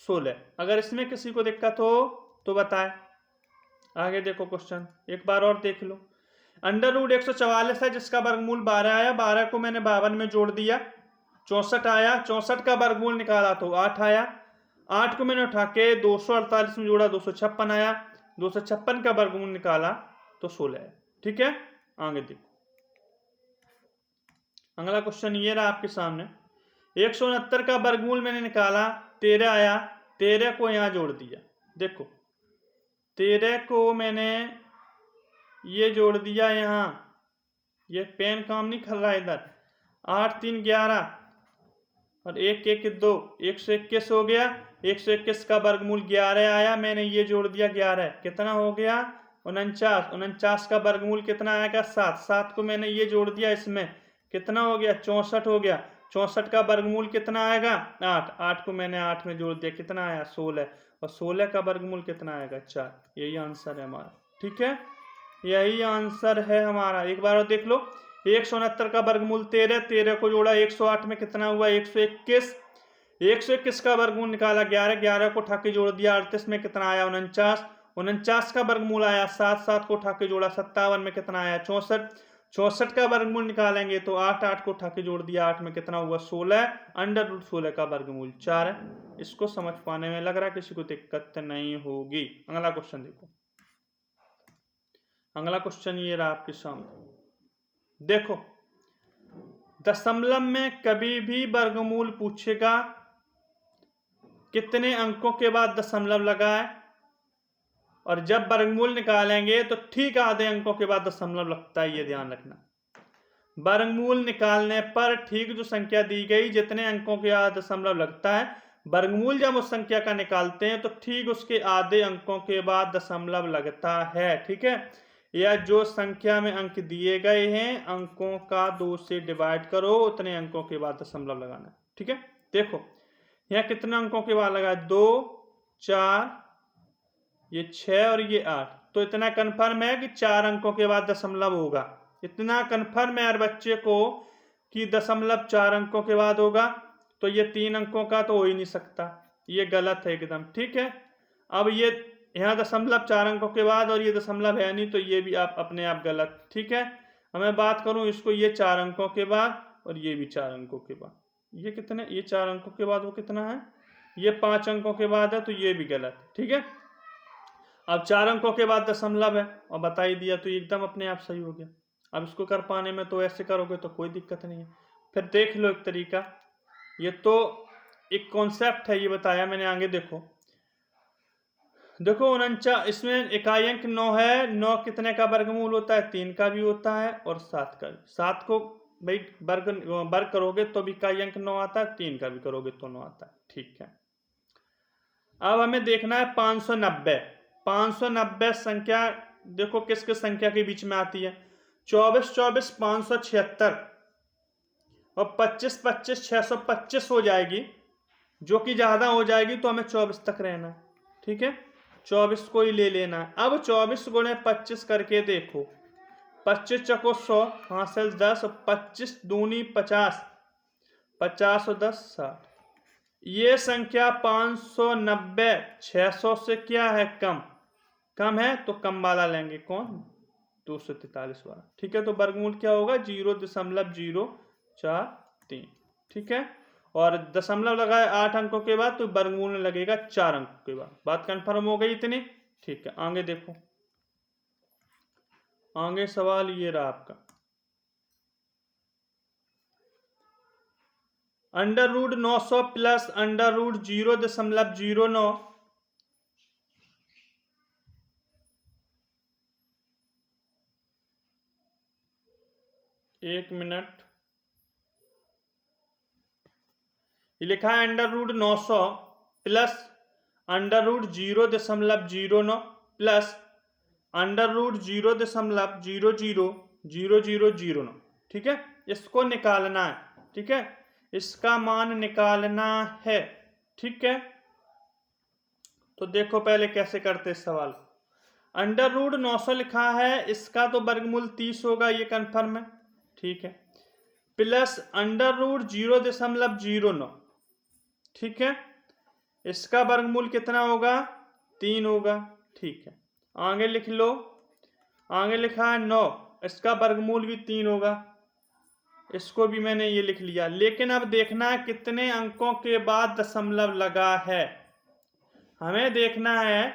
Speaker 1: 16। अगर इसमें किसी को दिक्कत हो तो बताए। आगे देखो क्वेश्चन एक बार और देख लो। अंडर रूट 144 है जिसका वर्गमूल 12 आया, 12 को मैंने 52 में जोड़ दिया, 64 आया, 64 का वर्गमूल निकाला तो 8 आया, 8 को मैंने उठा के 248 में जोड़ा 256 आया, 256 का वर्गमूल निकाला तो 16 है, ठीक है। आगे देखो अगला क्वेश्चन ये रहा आपके सामने। 169 का वर्गमूल मैंने निकाला 13 आया, 13 को यहां जोड़ दिया, देखो 13 को मैंने ये जोड़ दिया यहां, ये पेन काम नहीं कर रहा इधर, 8 3 11 और 1 1 2, 121 हो गया। 121 का वर्गमूल 11 आया, मैंने ये जोड़ दिया 11, कितना हो गया 49, 49 का वर्गमूल कितना आएगा 7, 7 को मैंने ये जोड़ दिया इसमें, कितना हो गया 64 हो गया। 64 का वर्गमूल कितना आएगा 8, 8 को मैंने 8 में जोड़ दिया, कितना आया 16, और 16 का वर्गमूल कितना आएगा 4। यही आंसर है हमारा, ठीक है, यही आंसर है हमारा। एक बार और देख लो, 169 का वर्गमूल 13, 13 को जोड़ा 108 में कितना हुआ 121, 121 का वर्गमूल निकाला 11, 11 को उठा के जोड़ दिया 38 में कितना आया 49, 49 का वर्गमूल आया 7, 7 को उठा के जोड़ा 57 में कितना आया 64, 64 का वर्गमूल निकालेंगे तो 8, 8 को उठा के जोड़ दिया 8 में कितना हुआ 16, अंडर रूट 16 का वर्गमूल 4 है। इसको समझ पाने में लग रहा है किसी को दिक्कत नहीं होगी। अगला क्वेश्चन देखो, अगला क्वेश्चन ये रहा आपके सामने, देखो दशमलव में कभी भी वर्गमूल पूछेगा, कितने अंकों के बाद दशमलव लगाए, और जब वर्गमूल निकालेंगे तो ठीक आधे अंकों के बाद दशमलव लगता है, ये ध्यान रखना। वर्गमूल निकालने पर ठीक जो संख्या दी गई जितने अंकों के बाद दशमलव लगता है, वर्गमूल जब उस संख्या का निकालते हैं तो ठीक उसके आधे अंकों के बाद दशमलव लगता है। ठीक है, या जो संख्या में अंक दिए गए हैं अंकों का 2 से डिवाइड करो, उतने अंकों के बाद दशमलव लगाना है। ठीक है, देखो यहाँ कितने अंकों के बाद लगा, 2 4 ये 6 और ये 8, तो इतना कन्फर्म है कि 4 अंकों के बाद दशमलव होगा। इतना कन्फर्म है हर बच्चे को कि दशमलव 4 अंकों के बाद होगा, तो ये 3 अंकों का तो हो ही नहीं सकता, ये गलत है एकदम। ठीक है, अब ये यहाँ दशमलव 4 अंकों के बाद और ये दशमलव है नहीं, तो ये भी आप अपने आप गलत। ठीक है, अब मैं बात करूं इसको, ये 4 अंकों के बाद और ये भी 4 अंकों के बाद, ये कितने, ये 4 अंकों के बाद वो कितना है, ये 5 अंकों के बाद है, तो ये भी गलत। ठीक है, अब 4 अंकों के बाद दशमलव है और बता ही दिया, तो एकदम अपने आप सही हो गया। अब इसको कर पाने में तो ऐसे करोगे तो कोई दिक्कत नहीं है। फिर देख लो एक तरीका, ये तो एक कॉन्सेप्ट है, ये बताया मैंने। आगे देखो 49, इसमें इकाई अंक 9 है, 9 कितने का वर्गमूल होता है, 3 का भी होता है और 7 का भी। 7 को भाई वर्ग करोगे तो भी इकाई अंक 9 आता है, 3 का भी करोगे तो 9 आता है। ठीक है, अब हमें देखना है 590। 590 संख्या देखो किस किस संख्या के बीच में आती है, 24 24 576 और 25 25 625 हो जाएगी, जो कि ज्यादा हो जाएगी तो हमें 24 तक रहना है। ठीक है, 24 को ही ले लेना है। अब 24 गुणे 25 करके देखो, 25 चको 100, हासिल 10, 25 दूनी 50, 50 और 10 60। ये संख्या 590 600 से क्या है, कम है, तो कम वाला लेंगे, कौन, 243 वाला। ठीक है, तो वर्गमूल क्या होगा, 0.043। ठीक है, और दशमलव लगाए 8 अंकों के बाद तो वर्गमूल में लगेगा 4 अंकों के बाद। बात कंफर्म हो गई इतनी। ठीक है, आगे देखो, आगे सवाल ये रहा आपका, √900 प्लस √0.09, एक मिनट, ये लिखा है √900 प्लस √0.09 प्लस √0.000009। ठीक है, इसको निकालना है। ठीक है, इसका मान निकालना है। ठीक है, तो देखो पहले कैसे करते इस सवाल। √900 लिखा है, इसका तो वर्गमूल 30 होगा, ये कंफर्म है। ठीक है, प्लस √0.09। ठीक है, इसका वर्गमूल कितना होगा, 3 होगा। ठीक है, आगे लिख लो, आगे लिखा है 9, इसका वर्गमूल भी 3 होगा, इसको भी मैंने ये लिख लिया। लेकिन अब देखना है कितने अंकों के बाद दशमलव लगा है, हमें देखना है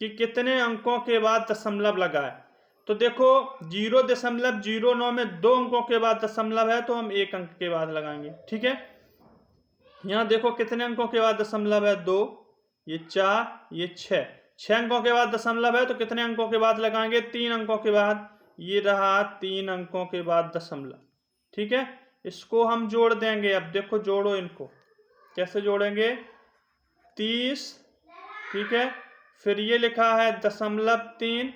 Speaker 1: कि कितने अंकों के बाद दशमलव लगा है। तो देखो 0.09 में 2 अंकों के बाद दशमलव है, तो हम 1 अंक के बाद लगाएंगे। ठीक है, यहाँ देखो कितने अंकों के बाद दशमलव है, 2, ये 4, ये 6 अंकों के बाद दशमलव है, तो कितने अंकों के बाद लगाएंगे, 3 अंकों के बाद, ये रहा 3 अंकों के बाद दशमलव। ठीक है, इसको हम जोड़ देंगे। अब देखो जोड़ो इनको, कैसे जोड़ेंगे, 30, ठीक है, फिर ये लिखा है 0.3,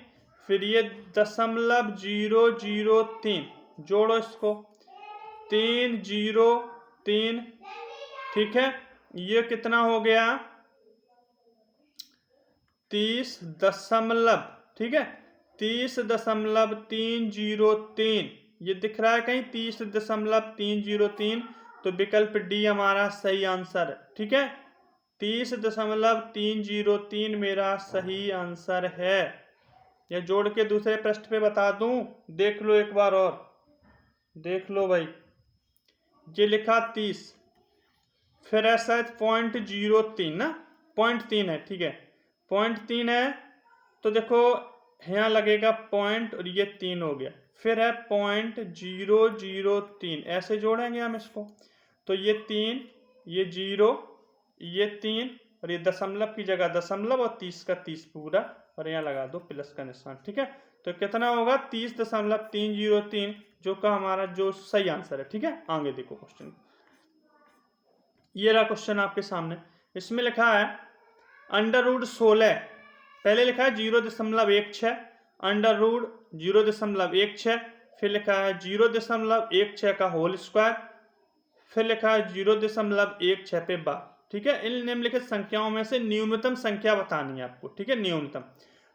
Speaker 1: फिर ये 0.003, जोड़ो इसको, 3 0 3। ठीक है, ये कितना हो गया, 30 दशमलव, ठीक है, 30.303, ये दिख रहा है कहीं 30.303, तो विकल्प डी हमारा सही आंसर है। ठीक है, 30.303 मेरा सही आंसर है। या जोड़ के दूसरे पृष्ठ पे बता दूं, देख लो एक बार और, देख लो भाई, ये लिखा 30, फिर ऐसा 0.03 ना, 0.3 है। ठीक है, 0.3 है, तो देखो यहाँ लगेगा पॉइंट और ये 3 हो गया, फिर है 0.003, ऐसे जोड़ेंगे हम इसको। तो ये 3, ये 0, ये 3 और ये दशमलव की जगह दशमलव और 30 का 30 पूरा और यहाँ लगा दो प्लस का निशान। ठीक है, तो कितना होगा 30.303, जो का हमारा जो सही आंसर है। ठीक है, आगे देखो क्वेश्चन। ये रहा क्वेश्चन आपके सामने। इसमें लिखा है √16, पहले लिखा है 0.16, √0.16, फिर लिखा है 0.16 का होल स्क्वायर, फिर लिखा है 0.16 पे बार। ठीक है, इन निम्नलिखित संख्याओं में से न्यूनतम संख्या बतानी है आपको। ठीक है, न्यूनतम।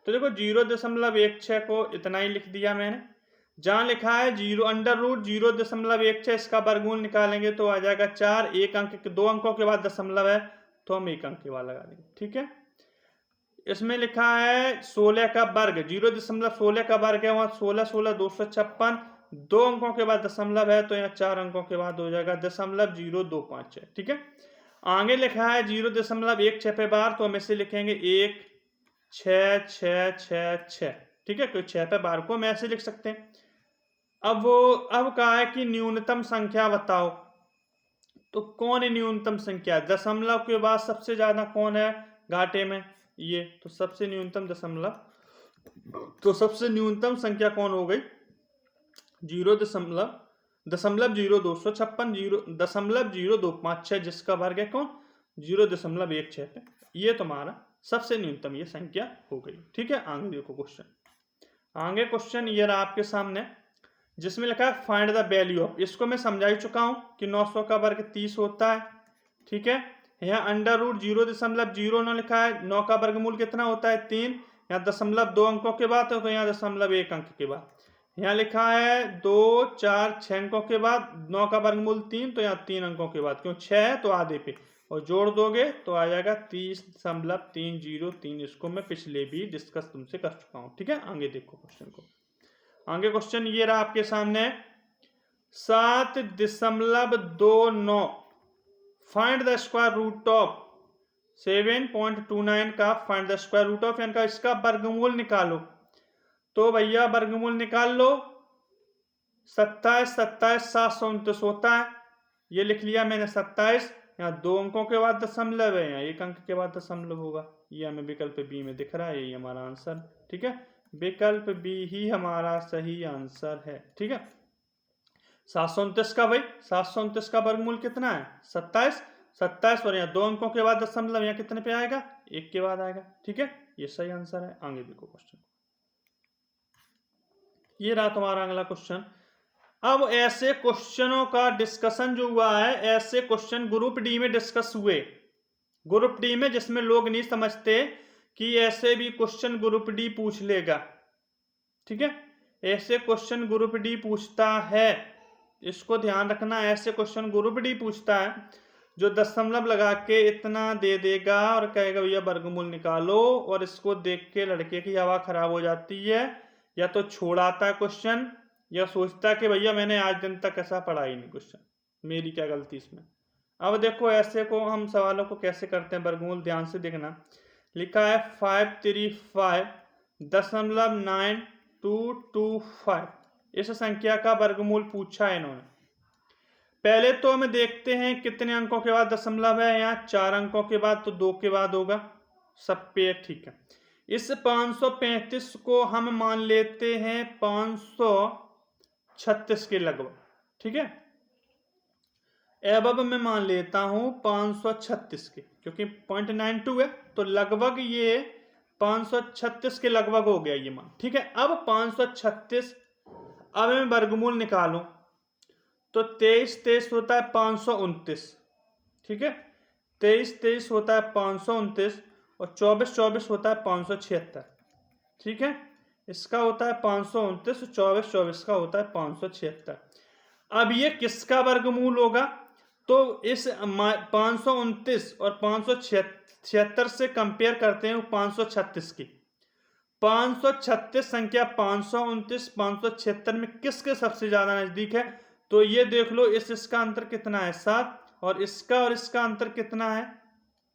Speaker 1: तो देखो 0.16 को इतना ही लिख दिया मैंने। जहां लिखा है √0.16, इसका वर्गमूल निकालेंगे तो आ जाएगा 4, एक अंक के 2 अंकों के बाद दशमलव है तो हम 1 अंक के बाद लगा देंगे। ठीक है, इसमें लिखा है 16 का वर्ग, 0.16 का वर्ग है, वहां 16 16 256, 2 अंकों के बाद दशमलव है तो यहाँ 4 अंकों के बाद हो जाएगा 0.025। ठीक है, आगे लिखा है 0.16 पे बार, तो हम इसे लिखेंगे 1 6 6 6 6। ठीक है, तो 6 पे बार को हम ऐसे लिख सकते हैं। अब कहा है कि न्यूनतम संख्या बताओ, तो कौन है न्यूनतम संख्या? दशमलव के बाद सबसे ज्यादा कौन है घाटे में? ये तो सबसे न्यूनतम दशमलव, तो सबसे न्यूनतम संख्या कौन हो गई? 0.0256, जिसका वर्ग है कौन? 0.16 पे। ये तुम्हारा सबसे न्यूनतम ये संख्या हो गई। ठीक है, आगे देखो क्वेश्चन। आगे क्वेश्चन ये रहा आपके सामने, जिसमें लिखा है फाइंड द वैल्यू ऑफ। इसको मैं समझा ही चुका हूं कि 900 का वर्ग 30 होता है। ठीक है, यहाँ √0.09 लिखा है, 9 का वर्गमूल कितना होता है? 3। यहाँ दशमलव 2 अंकों के बाद है तो यहाँ दशमलव 1 अंक के बाद। यहाँ लिखा है 2 4 6 अंकों के बाद, 9 का वर्गमूल 3 तो यहाँ 3 अंकों के बाद, क्यों 6 है तो आधे पे, और जोड़ दोगे तो आ जाएगा 30.303। इसको मैं पिछले भी डिस्कस तुमसे कर चुका हूँ। ठीक है, आगे देखो क्वेश्चन को। आगे क्वेश्चन ये रहा आपके सामने, 7.29, find the square root of 7.29 का find the square root of, यानी इसका वर्गमूल निकालो। तो भैया वर्गमूल निकाल लो, 27 27 729 होता है, ये लिख लिया मैंने 27। यहाँ 2 अंकों के बाद दशमलव है, यहाँ 1 अंक के बाद दशमलव होगा। ये हमें विकल्प बी में दिख रहा है, यही हमारा आंसर। ठीक है, विकल्प बी ही हमारा सही आंसर है। ठीक है, 729 का भाई 729 का वर्गमूल कितना है? 27 27, और यहाँ 2 अंकों के बाद दशमलव, यहाँ कितने पे आएगा? 1 के बाद आएगा। ठीक है, ये सही आंसर है। आगे देखो क्वेश्चन। ये रहा तुम्हारा अगला क्वेश्चन। अब ऐसे क्वेश्चनों का डिस्कशन जो हुआ है, ऐसे क्वेश्चन ग्रुप डी में डिस्कस हुए, ग्रुप डी में, जिसमें लोग नहीं समझते कि ऐसे भी क्वेश्चन ग्रुप डी पूछ लेगा। ठीक है, ऐसे क्वेश्चन ग्रुप डी पूछता है, इसको ध्यान रखना। ऐसे क्वेश्चन ग्रुप डी पूछता है जो दशमलव लगा के इतना दे देगा और कहेगा भैया वर्गमूल निकालो, और इसको देख के लड़के की हवा खराब हो जाती है, या तो छोड़ाता है क्वेश्चन, या सोचता है कि भैया मैंने आज दिन तक ऐसा पढ़ा ही नहीं क्वेश्चन, मेरी क्या गलती इसमें। अब देखो ऐसे को हम सवालों को कैसे करते हैं, वर्गमूल ध्यान से देखना। लिखा है 535.9225, इस संख्या का वर्गमूल पूछा है इन्होंने। पहले तो हमें देखते हैं कितने अंकों के बाद दशमलव है, यहाँ 4 अंकों के बाद, तो 2 के बाद होगा, सब पे ठीक है। इस 535 को हम मान लेते हैं 536 के लगभग। ठीक है, अब मैं मान लेता हूं 536 के, क्योंकि 0.92 है तो लगभग ये 536 के लगभग हो गया ये मान। ठीक है, अब 536, अब मैं वर्गमूल निकालूं तो 23 23 होता है 529। ठीक है, 23 23 होता है 529, और 24 24 होता है 576। ठीक है, इसका होता है 529, 24 24 का होता है 576। अब ये किसका वर्गमूल होगा? तो इस 529 और 576 से कंपेयर करते हैं 536 की। 536 संख्या 529 576 में किसके सबसे ज्यादा नजदीक है? तो ये देख लो, इसका अंतर कितना है? 7, और इसका अंतर कितना है?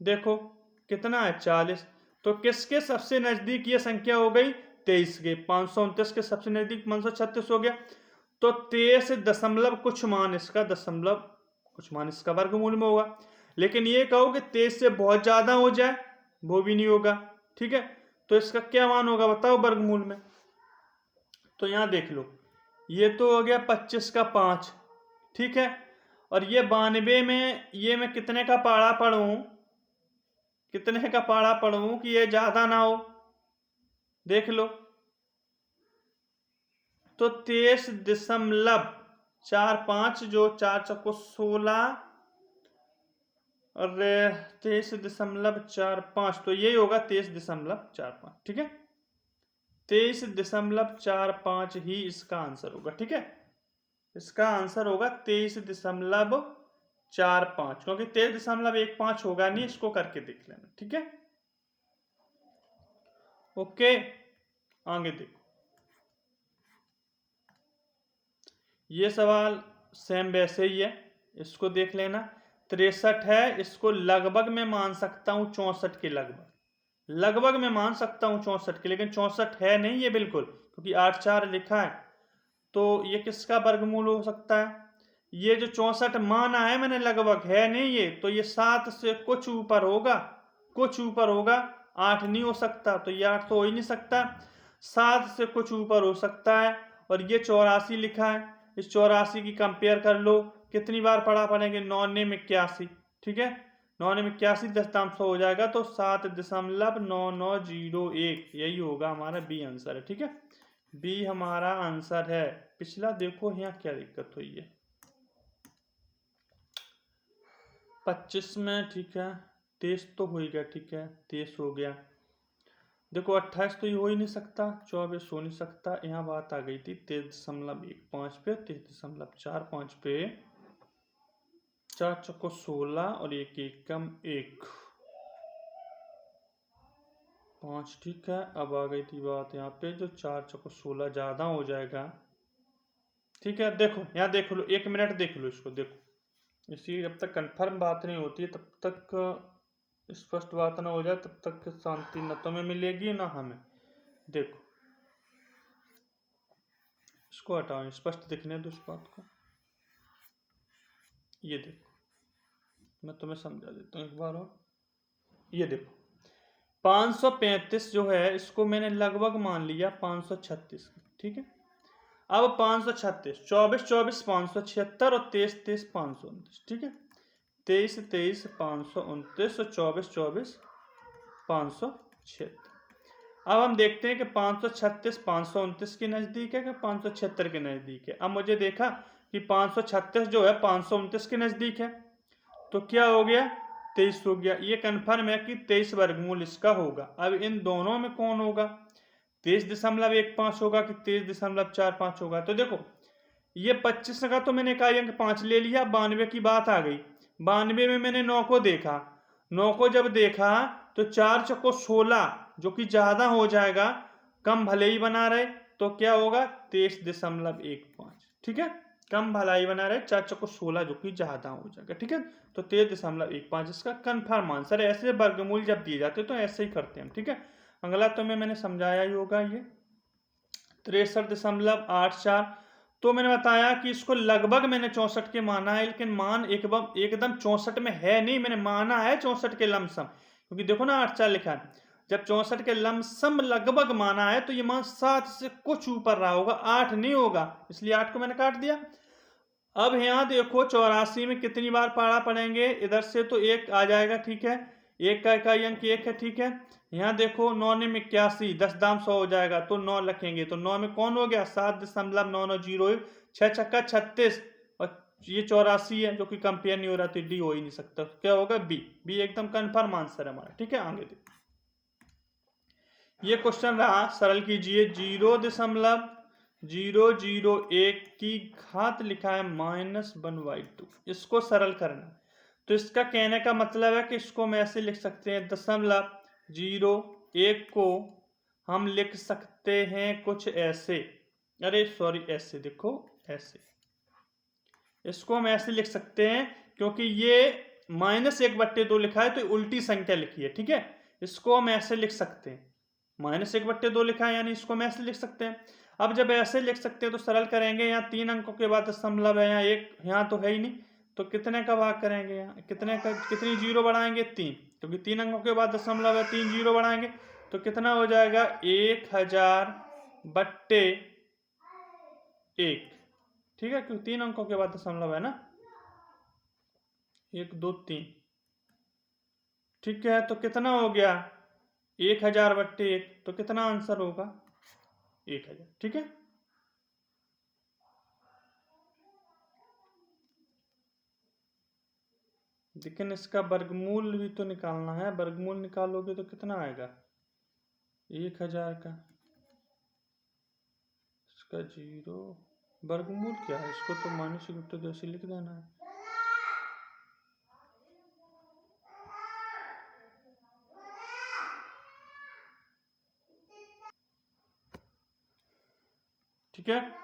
Speaker 1: देखो कितना है? 40। तो किसके सबसे नजदीक ये संख्या हो गई? 23 के, 529 के सबसे नजदीक 536 हो गया। तो 23 दशमलव कुछ मान इसका वर्गमूल में होगा। लेकिन ये कहो कि 23 से बहुत ज्यादा हो जाए, वो भी नहीं होगा। ठीक है, तो इसका क्या मान होगा बताओ वर्गमूल में। तो यहां देख लो, ये तो हो गया 25 का 5। ठीक है, और ये 92 में ये मैं कितने का पाड़ा पढ़ूं कि ये ज्यादा ना हो, देख लो। तो 23.45 जो 4 चौको 16 और 23.45, तो यही होगा 23.45। ठीक है, 23.45 ही इसका आंसर होगा। ठीक है, इसका आंसर होगा 23.45, क्योंकि 23.15 होगा नहीं, इसको करके देख लेना। ठीक है, ओके, आगे देखो। ये सवाल सेम वैसे ही है, इसको देख लेना। 63 है, इसको लगभग मैं मान सकता हूं 64 के लगभग मैं मान सकता हूं 64 के, लेकिन 64 है नहीं ये बिल्कुल, क्योंकि 8-4 लिखा है। तो ये किसका वर्गमूल हो सकता है? ये जो 64 माना है मैंने लगभग, है नहीं ये, तो ये 7 से कुछ ऊपर होगा, 8 नहीं हो सकता, तो ये 8 तो हो ही नहीं सकता। 7 से कुछ ऊपर हो सकता है, और ये 84 लिखा है। इस 84 की कंपेयर कर लो, कितनी बार पढ़ेंगे, 9 में 81। ठीक है, 9 में 81 दशमलव हो जाएगा, तो 7.9901 यही होगा हमारा बी आंसर है। ठीक है, बी हमारा आंसर है। पिछला देखो यहाँ क्या दिक्कत हुई है, 25 में। ठीक है, 23 तो हो ही गया। ठीक है, 23 हो गया। देखो 28 तो ये हो ही नहीं सकता, 24 हो नहीं सकता। यहाँ बात आ गई थी 23.15 पे, 23.45 पे, 4 चौको 16 और 1 एकम 1, 5। ठीक है, अब आ गई थी बात यहाँ पे, जो 4 चौको 16 ज्यादा हो जाएगा। ठीक है, देखो यहाँ देख लो, 1 मिनट देख लो इसको, देखो इसी, जब तक कंफर्म बात नहीं होती है तब तक, स्पष्ट बात ना हो जाए तब तक शांति न तुम्हें मिलेगी ना हमें। देखो इसको हटाओ, स्पष्ट दिखने दो इस बात को। ये देखो, मैं तुम्हें समझा देता हूँ एक बार और। ये देखो 535 जो है, इसको मैंने लगभग मान लिया 536। ठीक है, अब 536, 24 576 और 23 529। ठीक है, 23 529 और 24 576। अब हम देखते हैं कि 536 529 के नजदीक है कि 576 के नजदीक है। अब मुझे देखा कि 536 जो है 529 के नजदीक है, तो क्या हो गया, 23 हो गया। ये कन्फर्म है कि 23 वर्गमूल इसका होगा। अब इन दोनों में कौन होगा, 23.15 होगा कि 23.45 होगा। तो देखो ये 25 का तो मैंने इकाई अंक 5 ले लिया, 92 की बात आ गई। 92 में मैंने 9 को देखा, 9 को जब देखा तो 4 चौको 16 जो कि ज्यादा हो जाएगा, कम भले ही बना रहे, तो क्या होगा 23.15। ठीक है, कम भलाई बना रहे, 4 चौको 16 जो कि ज्यादा हो जाएगा। ठीक है, तो 23.15 इसका कन्फर्म आंसर है। ऐसे वर्गमूल जब दिए जाते तो ऐसे ही करते हैं। ठीक है, अगला तो मैंने समझाया ही होगा। ये 63.84, तो मैंने बताया कि इसको लगभग मैंने 64 के माना है, लेकिन मान एकदम 64 में है नहीं, मैंने माना है 64 के लमसम, क्योंकि देखो ना 8-4 लिखा है। जब 64 के लमसम लगभग माना है तो ये मान 7 से कुछ ऊपर रहा होगा, 8 नहीं होगा, इसलिए 8 को मैंने काट दिया। अब यहाँ देखो 84 में कितनी बार पारा पड़ेंगे, इधर से तो 1 आ जाएगा। ठीक है, 1 का इकाई अंक 1 है। ठीक है, यहाँ देखो 9 में 81 10 हो जाएगा, तो 9 रखेंगे, तो 9 में कौन हो गया 7.9901, 6 छक्का 36, और ये 84 है जो कि कंपेयर नहीं हो रहा, तो डी हो ही नहीं सकता। क्या होगा, बी एकदम कंफर्म आंसर है हमारा। ठीक है, आगे देखो ये क्वेश्चन रहा, सरल कीजिए। 0.001 की घात लिखा है -1/2, इसको सरल करना। तो इसका कहने का मतलब है कि इसको हम ऐसे लिख सकते हैं, 0.01 को हम लिख सकते हैं कुछ ऐसे, अरे सॉरी ऐसे, देखो ऐसे, इसको हम ऐसे लिख सकते हैं, क्योंकि ये -1/2 लिखा है तो उल्टी संख्या लिखी है। ठीक है, इसको हम ऐसे लिख सकते हैं, -1/2 लिखा है, यानी इसको हम ऐसे लिख सकते हैं। अब जब ऐसे लिख सकते हैं तो सरल करेंगे, यहाँ 3 अंकों के बाद दशमलव है, यहाँ एक यहाँ तो है ही नहीं, तो कितने का भाग करेंगे, यहाँ कितनी जीरो बढ़ाएंगे, 3, क्योंकि 3 अंकों के बाद दशमलव है, 3 जीरो बढ़ाएंगे तो कितना हो जाएगा, 1000/1। ठीक है, क्योंकि 3 अंकों के बाद दशमलव है ना, 1 2 3। ठीक है, तो कितना हो गया, 1000/1, तो कितना आंसर होगा, 1000। ठीक है, लेकिन इसका वर्गमूल भी तो निकालना है, वर्गमूल निकालोगे तो कितना आएगा, 1000 का, इसका 0, वर्गमूल क्या है, इसको तो -√2 ऐसे लिख देना है। ठीक है।